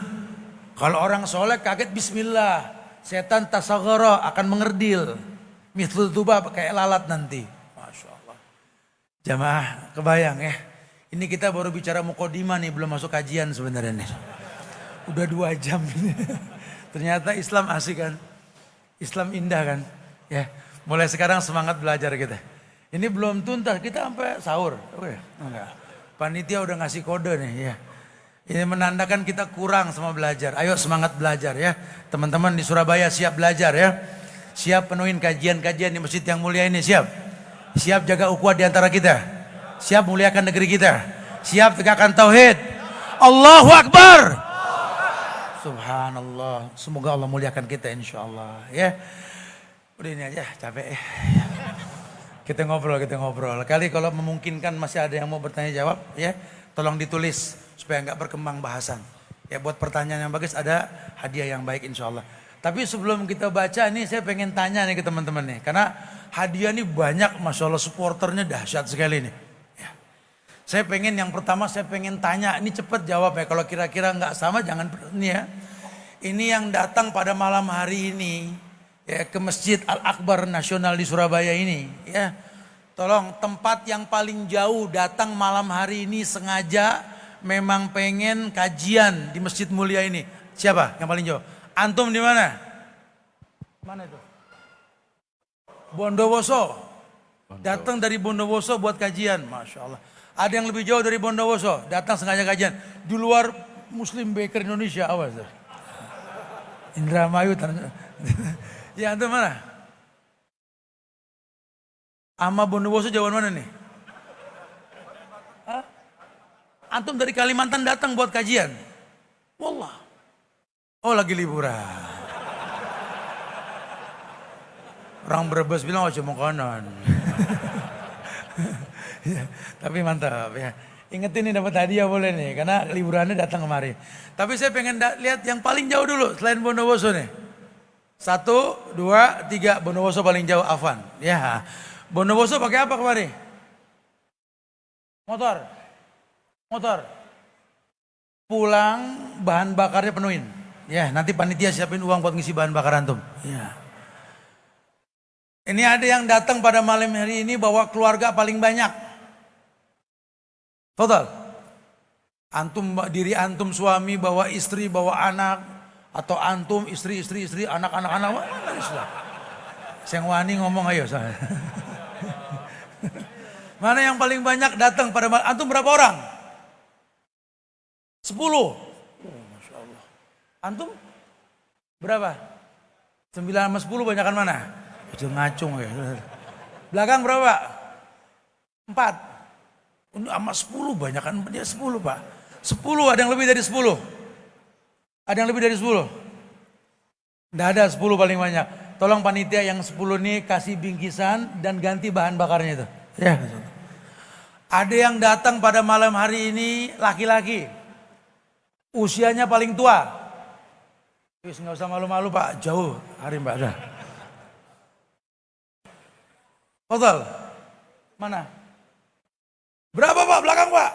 Kalau orang soleh kaget bismillah. Setan tasagara akan mengerdil. Mithlul tuba kayak lalat nanti. Masya Allah. Jamaah kebayang ya. Ini kita baru bicara mukodimah nih, belum masuk kajian sebenarnya nih. Udah 2 jam ini. Ternyata Islam asik kan. Islam indah kan. Ya, mulai sekarang semangat belajar kita. Ini belum tuntas, kita sampai sahur. Oke, enggak. Panitia udah ngasih kode nih ya. Ini menandakan kita kurang sama belajar. Ayo semangat belajar ya. Teman-teman di Surabaya siap belajar ya. Siap penuhin kajian-kajian di masjid yang mulia ini, siap. Siap jaga ukhuwah di antara kita. Siap muliakan negeri kita. Siap tegakkan tauhid. Allahu Akbar. Subhanallah. Semoga Allah muliakan kita insya Allah ya. Udah ini aja capek ya. Kita ngobrol. Kali kalau memungkinkan masih ada yang mau bertanya jawab ya. Tolong ditulis supaya nggak berkembang bahasan. Ya buat pertanyaan yang bagus ada hadiah yang baik insya Allah. Tapi sebelum kita baca nih saya pengen tanya nih ke teman-teman nih. Karena hadiah nih banyak, Masya Allah supporternya dahsyat sekali nih. Ya. Saya pengen yang pertama saya pengen tanya, ini cepet jawab ya. Kalau kira-kira nggak sama jangan ini ya. Ini yang datang pada malam hari ini ya, ke Masjid Al-Akbar Nasional di Surabaya ini ya. Tolong tempat yang paling jauh datang malam hari ini sengaja memang pengen kajian di Masjid Mulia ini. Siapa yang paling jauh? Antum di mana? Mana itu? Bondowoso. Datang dari Bondowoso buat kajian, Masya Allah. Ada yang lebih jauh dari Bondowoso, datang sengaja kajian. Di luar Muslim Baker Indonesia, awas. Indramayu. Ya antum mana? Ama Bondowoso jauhan mana nih? Hah? Antum dari Kalimantan datang buat kajian? Wallah. Oh lagi liburan. Orang Brebes bilang oh cuma konon. Ya, tapi mantap ya. Ingetin nih dapat hadiah boleh nih. Karena liburannya datang kemari. Tapi saya pengen lihat yang paling jauh dulu selain Bondowoso nih. 1, 2, 3. Bondowoso paling jauh Afan. Ya. Bondowoso pakai apa kemari? Motor. Pulang bahan bakarnya penuhin. Ya, nanti panitia siapin uang buat ngisi bahan bakar antum. Ya. Ini ada yang datang pada malam hari ini bawa keluarga paling banyak. Total. Antum diri antum suami bawa istri, bawa anak, atau antum istri, anak-anak. Seng wani ngomong ayo saya. Mana yang paling banyak datang pada malam? Antum berapa orang? 10. Masya Allah. Antum berapa? 9 sama 10 banyakan mana? Itu ngacung ya. Belakang berapa? 4. Sama 10 banyakan dia 10 Pak. 10 ada yang lebih dari 10. Ada yang lebih dari 10. Tidak ada 10 paling banyak. Tolong panitia yang 10 nih kasih bingkisan dan ganti bahan bakarnya itu. Ya. Ada yang datang pada malam hari ini laki-laki. Usianya paling tua. Wis nggak usah malu-malu Pak, jauh hari Mbak dah. Total. Mana? Berapa Pak belakang Pak?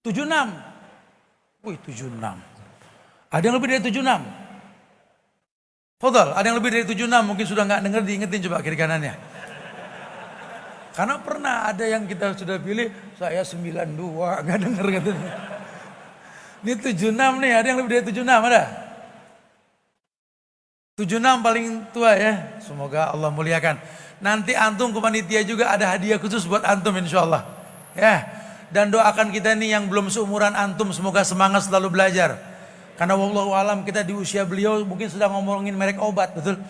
76. Wih 76. Ada yang lebih dari 76? Fadal, ada yang lebih dari 76 mungkin sudah nggak dengar, diingetin coba kiri kanannya. Karena pernah ada yang kita sudah pilih, saya 92, nggak dengar katanya. Ini 76 nih, ada yang lebih dari 76 ada? 76 paling tua ya, semoga Allah muliakan. Nanti antum ke panitia juga ada hadiah khusus buat antum insyaallah. Ya, dan doakan kita nih yang belum seumuran antum, semoga semangat selalu belajar. Karena wallahu alam kita di usia beliau mungkin sudah ngomongin merek obat, betul?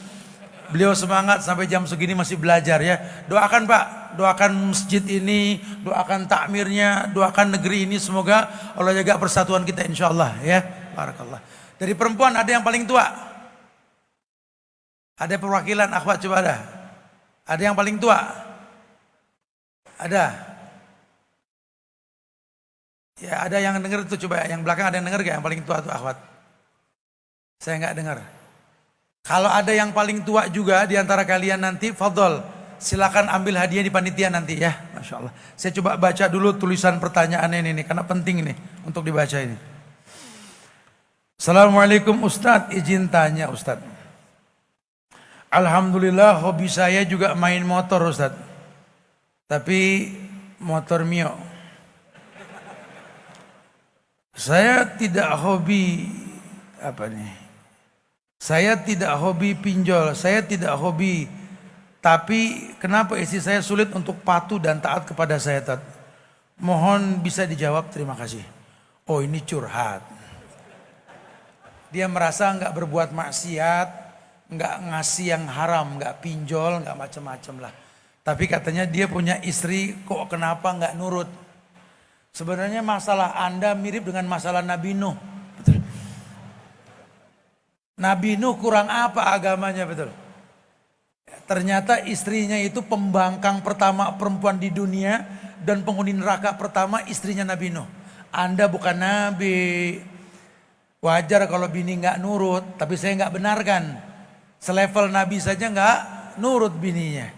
Beliau semangat sampai jam segini masih belajar ya. Doakan Pak, doakan masjid ini, doakan takmirnya, doakan negeri ini, semoga Allah jaga persatuan kita insyaallah ya. Barakallah. Dari perempuan ada yang paling tua? Ada perwakilan akhwat coba ada? Ada yang paling tua? Ada? Ya ada yang dengar itu coba, yang belakang ada yang dengar gak yang paling tua tuh akhwat? Saya nggak dengar. Kalau ada yang paling tua juga di antara kalian nanti, fadhol, silakan ambil hadiah di panitia nanti ya, masya Allah. Saya coba baca dulu tulisan pertanyaan ini nih, karena penting nih untuk dibaca ini. Assalamualaikum Ustadz, izin tanya Ustadz. Alhamdulillah hobi saya juga main motor Ustadz. Tapi motor Mio. Saya tidak hobi Saya tidak hobi pinjol, saya tidak hobi. Tapi kenapa istri saya sulit untuk patuh dan taat kepada saya, Tat? Mohon bisa dijawab, terima kasih. Oh ini curhat. Dia merasa nggak berbuat maksiat, nggak ngasih yang haram, nggak pinjol, nggak macam-macam lah. Tapi katanya dia punya istri kok kenapa nggak nurut. Sebenarnya masalah Anda mirip dengan masalah Nabi Nuh. Betul. Nabi Nuh kurang apa agamanya, betul. Ternyata istrinya itu pembangkang pertama perempuan di dunia dan penghuni neraka pertama istrinya Nabi Nuh. Anda bukan Nabi. Wajar kalau bini nggak nurut, tapi saya nggak benarkan. Selevel Nabi saja nggak nurut bininya.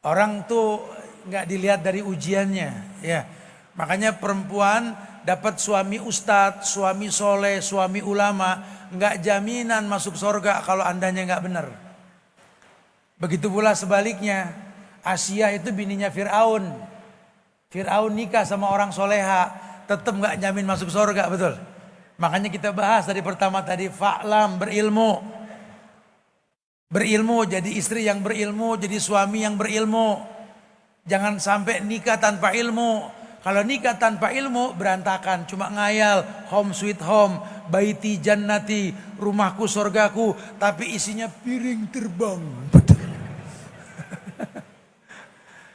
Orang tuh nggak dilihat dari ujiannya, ya. Makanya perempuan dapat suami ustadz, suami soleh, suami ulama, nggak jaminan masuk surga kalau andanya nggak benar. Begitu pula sebaliknya, Asia itu bininya Fir'aun. Fir'aun nikah sama orang soleha, tetap nggak jamin masuk surga, betul. Makanya kita bahas dari pertama tadi, fa'lam, berilmu. Berilmu, jadi istri yang berilmu, jadi suami yang berilmu. Jangan sampai nikah tanpa ilmu. Kalau nikah tanpa ilmu berantakan, cuma ngayal, home sweet home, baiti jannati, rumahku sorgaku, tapi isinya piring terbang. Betul.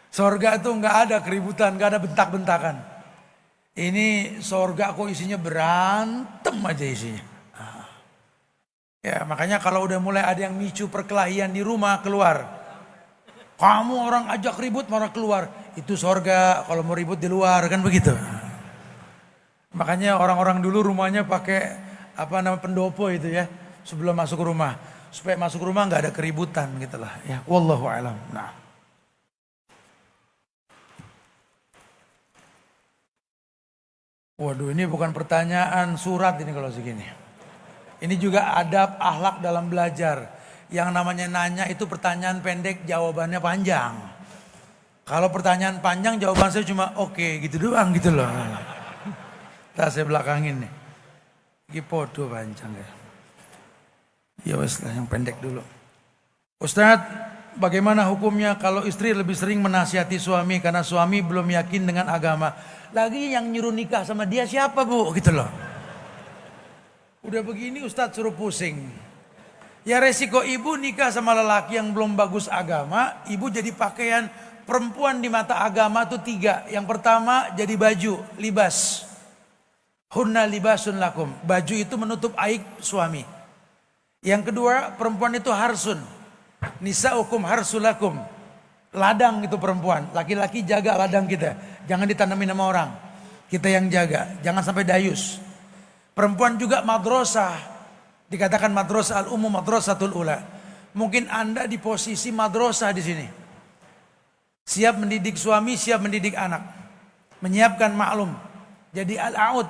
Sorga itu nggak ada keributan, nggak ada bentak-bentakan. Ini sorga kok isinya berantem aja isinya. Ya makanya kalau udah mulai ada yang micu perkelahian di rumah, keluar. Kamu orang ajak ribut malah keluar. Itu sorga, kalau mau ribut di luar, kan begitu. Makanya orang-orang dulu rumahnya pakai pendopo itu ya, sebelum masuk rumah. Supaya masuk rumah nggak ada keributan gitu lah. Ya, wallahu a'lam. Nah. Waduh, ini bukan pertanyaan surat ini kalau segini. Ini juga adab akhlak dalam belajar. Yang namanya nanya itu pertanyaan pendek, jawabannya panjang. Kalau pertanyaan panjang, jawaban saya cuma oke, gitu doang gitu loh. Tak saya belakangin nih. Ini podo panjang ya. Ya wes lah yang pendek dulu. Ustadz, bagaimana hukumnya kalau istri lebih sering menasihati suami karena suami belum yakin dengan agama? Lagi yang nyuruh nikah sama dia siapa bu? Gitu loh. Udah begini Ustadz suruh pusing. Ya resiko ibu nikah sama lelaki yang belum bagus agama, ibu jadi pakaian perempuan di mata agama tuh 3. Yang pertama jadi baju, libas. Hunna libasun lakum. Baju itu menutup aib suami. Yang kedua perempuan itu harsun. Nisaukum harsulakum. Ladang itu perempuan. Laki-laki jaga ladang kita. Jangan ditanamin sama orang. Kita yang jaga. Jangan sampai dayus. Perempuan juga madrasah. Dikatakan madrasah al-umum, madrasatul ula. Mungkin Anda di posisi madrasah di sini. Siap mendidik suami, siap mendidik anak. Menyiapkan maklum. Jadi al-aud.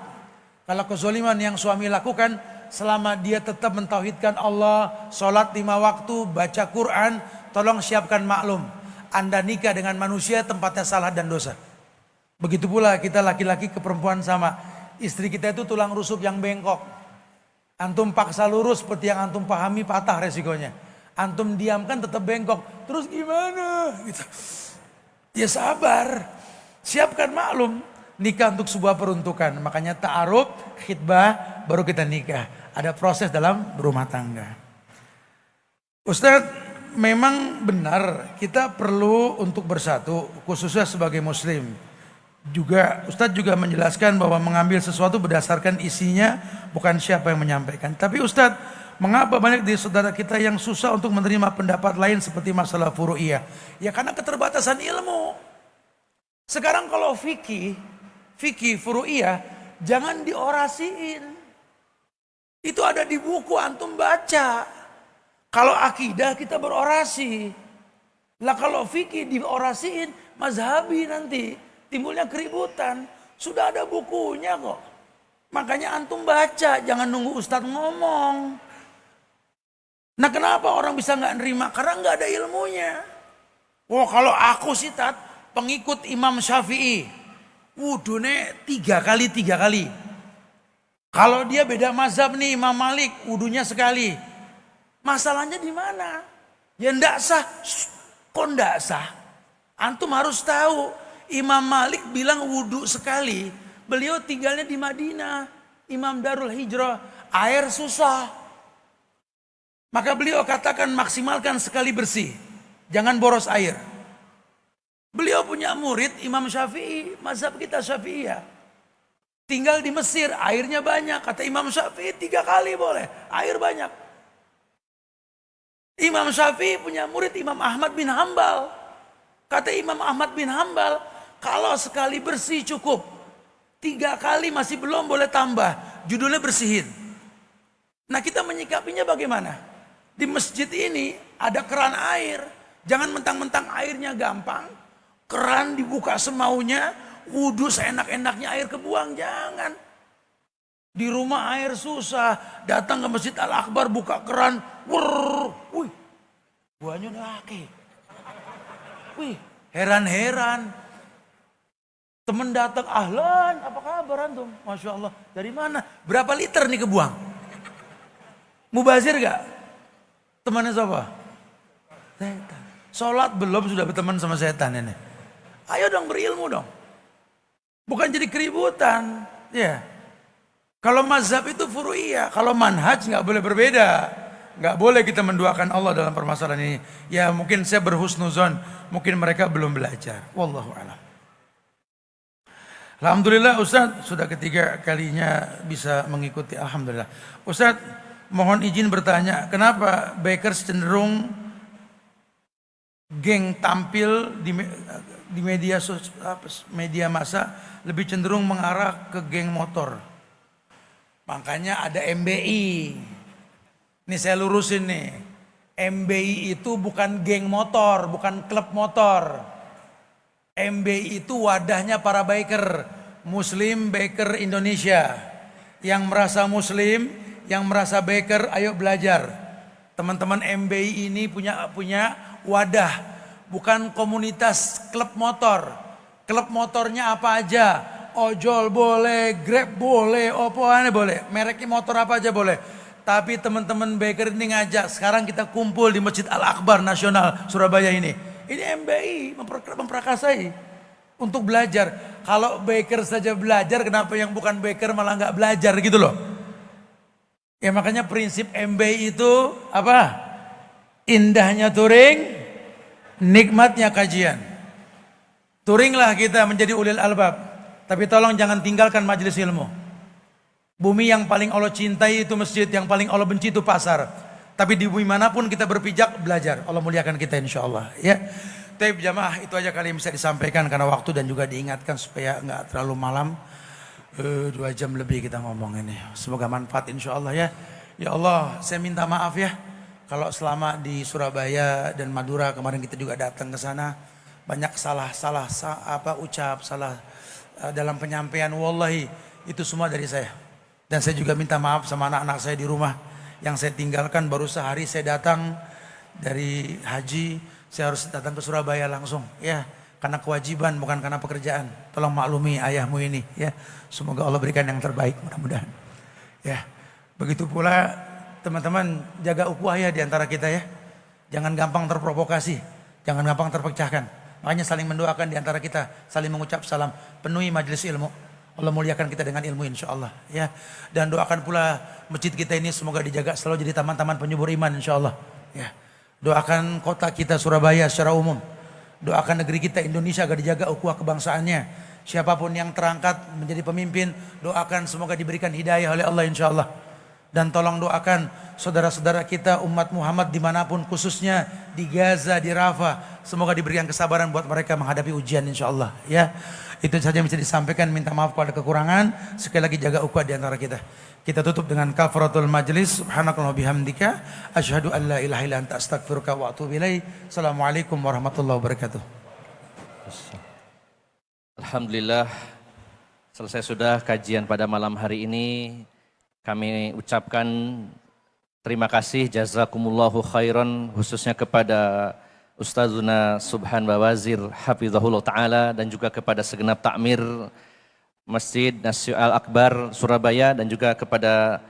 Kalau kezaliman yang suami lakukan, selama dia tetap mentauhidkan Allah, sholat 5 waktu, baca Quran, tolong siapkan maklum. Anda nikah dengan manusia tempatnya salah dan dosa. Begitu pula kita laki-laki ke perempuan sama. Istri kita itu tulang rusuk yang bengkok. Antum paksa lurus seperti yang antum pahami, patah resikonya. Antum diamkan tetap bengkok. Terus gimana? Gitu. Ya sabar. Siapkan maklum. Nikah untuk sebuah peruntukan. Makanya ta'aruf, khitbah, baru kita nikah. Ada proses dalam berumah tangga. Ustadz, memang benar kita perlu untuk bersatu. Khususnya sebagai muslim. Juga Ustadz juga menjelaskan bahwa mengambil sesuatu berdasarkan isinya, bukan siapa yang menyampaikan. Tapi Ustadz, mengapa banyak dari saudara kita yang susah untuk menerima pendapat lain seperti masalah furu'iyah? Ya karena keterbatasan ilmu. Sekarang kalau fikih furu'iyah, jangan diorasiin. Itu ada di buku, antum baca. Kalau akidah kita berorasi. Lah kalau fikih diorasiin, mazhabi nanti. Timbulnya keributan. Sudah ada bukunya kok. Makanya antum baca, jangan nunggu ustadz ngomong. Nah kenapa orang bisa nggak nerima? Karena nggak ada ilmunya. Wah kalau aku sih pengikut Imam Syafi'i. Wudhunya 3 kali. Kalau dia beda mazhab nih Imam Malik, wudhunya sekali. Masalahnya di mana? Ya ndak sah. Kok ndak sah? Antum harus tahu. Imam Malik bilang wudhu sekali. Beliau tinggalnya di Madinah. Imam Darul Hijrah. Air susah. Maka beliau katakan maksimalkan sekali bersih. Jangan boros air. Beliau punya murid Imam Syafi'i. Mazhab kita Syafi'iyah. Tinggal di Mesir. Airnya banyak. Kata Imam Syafi'i 3 kali boleh. Air banyak. Imam Syafi'i punya murid Imam Ahmad bin Hambal. Kata Imam Ahmad bin Hambal. Kalau sekali bersih cukup. 3 kali masih belum boleh tambah. Judulnya bersihin. Nah kita menyikapinya bagaimana? Di masjid ini ada keran air. Jangan mentang-mentang airnya gampang. Keran dibuka semaunya. Wudhu seenak-enaknya air kebuang. Jangan. Di rumah air susah. Datang ke Masjid Al-Akbar buka keran. Wih. Buahnya laki. Wih. Heran-heran. Temen datang, ahlan, apa kabar antum? Masya Allah, dari mana? Berapa liter nih kebuang? Mubazir gak? Temannya siapa? Setan. Sholat belum sudah berteman sama setan ini. Ayo dong berilmu dong. Bukan jadi keributan. Ya. Kalau mazhab itu furu'iyah. Kalau manhaj gak boleh berbeda. Gak boleh kita menduakan Allah dalam permasalahan ini. Ya mungkin saya berhusnuzon. Mungkin mereka belum belajar. Wallahu a'lam. Alhamdulillah Ustadz sudah ketiga kalinya bisa mengikuti. Alhamdulillah. Ustadz mohon izin bertanya, kenapa bikers cenderung geng tampil di media massa lebih cenderung mengarah ke geng motor? Makanya ada MBI. Ini saya lurusin nih. MBI itu bukan geng motor, bukan klub motor. MBI itu wadahnya para biker, Muslim Biker Indonesia. Yang merasa Muslim, yang merasa biker, ayo belajar. Teman-teman MBI ini punya wadah, bukan komunitas klub motor. Klub motornya apa aja? Ojol boleh, Grab boleh, Oppo boleh, mereknya motor apa aja boleh. Tapi teman-teman biker ini ngajak, sekarang kita kumpul di Masjid Al-Akbar Nasional Surabaya ini. Ini MBI memperakasai untuk belajar. Kalau biker saja belajar, kenapa yang bukan biker malah nggak belajar gitu loh? Ya makanya prinsip MBI itu apa? Indahnya touring, nikmatnya kajian. Touringlah kita menjadi ulil albab. Tapi tolong jangan tinggalkan majelis ilmu. Bumi yang paling Allah cintai itu masjid, yang paling Allah benci itu pasar. Tapi di bumi manapun kita berpijak, belajar. Allah muliakan kita insya Allah. Ya. Tapi jamaah itu aja kali yang bisa disampaikan karena waktu dan juga diingatkan supaya nggak terlalu malam. 2 jam lebih kita ngomong ini. Semoga manfaat insya Allah ya. Ya Allah, saya minta maaf ya. Kalau selama di Surabaya dan Madura kemarin kita juga datang ke sana. Banyak salah ucap, salah dalam penyampaian. Wallahi itu semua dari saya. Dan saya juga minta maaf sama anak-anak saya di rumah yang saya tinggalkan. Baru sehari saya datang dari haji, saya harus datang ke Surabaya langsung ya, karena kewajiban bukan karena pekerjaan. Tolong maklumi ayahmu ini ya. Semoga Allah berikan yang terbaik mudah-mudahan. Ya. Begitu pula teman-teman, jaga ukhuwah ya di antara kita ya. Jangan gampang terprovokasi, jangan gampang terpecahkan. Makanya saling mendoakan di antara kita, saling mengucap salam, penuhi majelis ilmu. Allah muliakan kita dengan ilmu insyaallah ya. Dan doakan pula masjid kita ini semoga dijaga selalu jadi taman-taman penyubur iman insyaallah ya. Doakan kota kita Surabaya secara umum. Doakan negeri kita Indonesia agar dijaga ukhuwah kebangsaannya. Siapapun yang terangkat menjadi pemimpin, doakan semoga diberikan hidayah oleh Allah insyaallah. Dan tolong doakan saudara-saudara kita umat Muhammad dimanapun, khususnya di Gaza, di Rafah, semoga diberikan kesabaran buat mereka menghadapi ujian insyaallah ya. Itu saja yang bisa disampaikan, minta maaf kalau ada kekurangan. Sekali lagi jaga ukhuwah di antara kita. Kita tutup dengan kafaratul majlis. Subhanakallah bihamdika asyhadu an la ilaha illa anta astaghfiruka wa atubu ilaik. Assalamualaikum warahmatullahi wabarakatuh. Alhamdulillah, selesai sudah kajian pada malam hari ini. Kami ucapkan terima kasih jazakumullahu khairan khususnya kepada Ustazuna Subhan Bawazir Hafizahullah Ta'ala dan juga kepada segenap takmir Masjid Nasional Akbar Surabaya dan juga kepada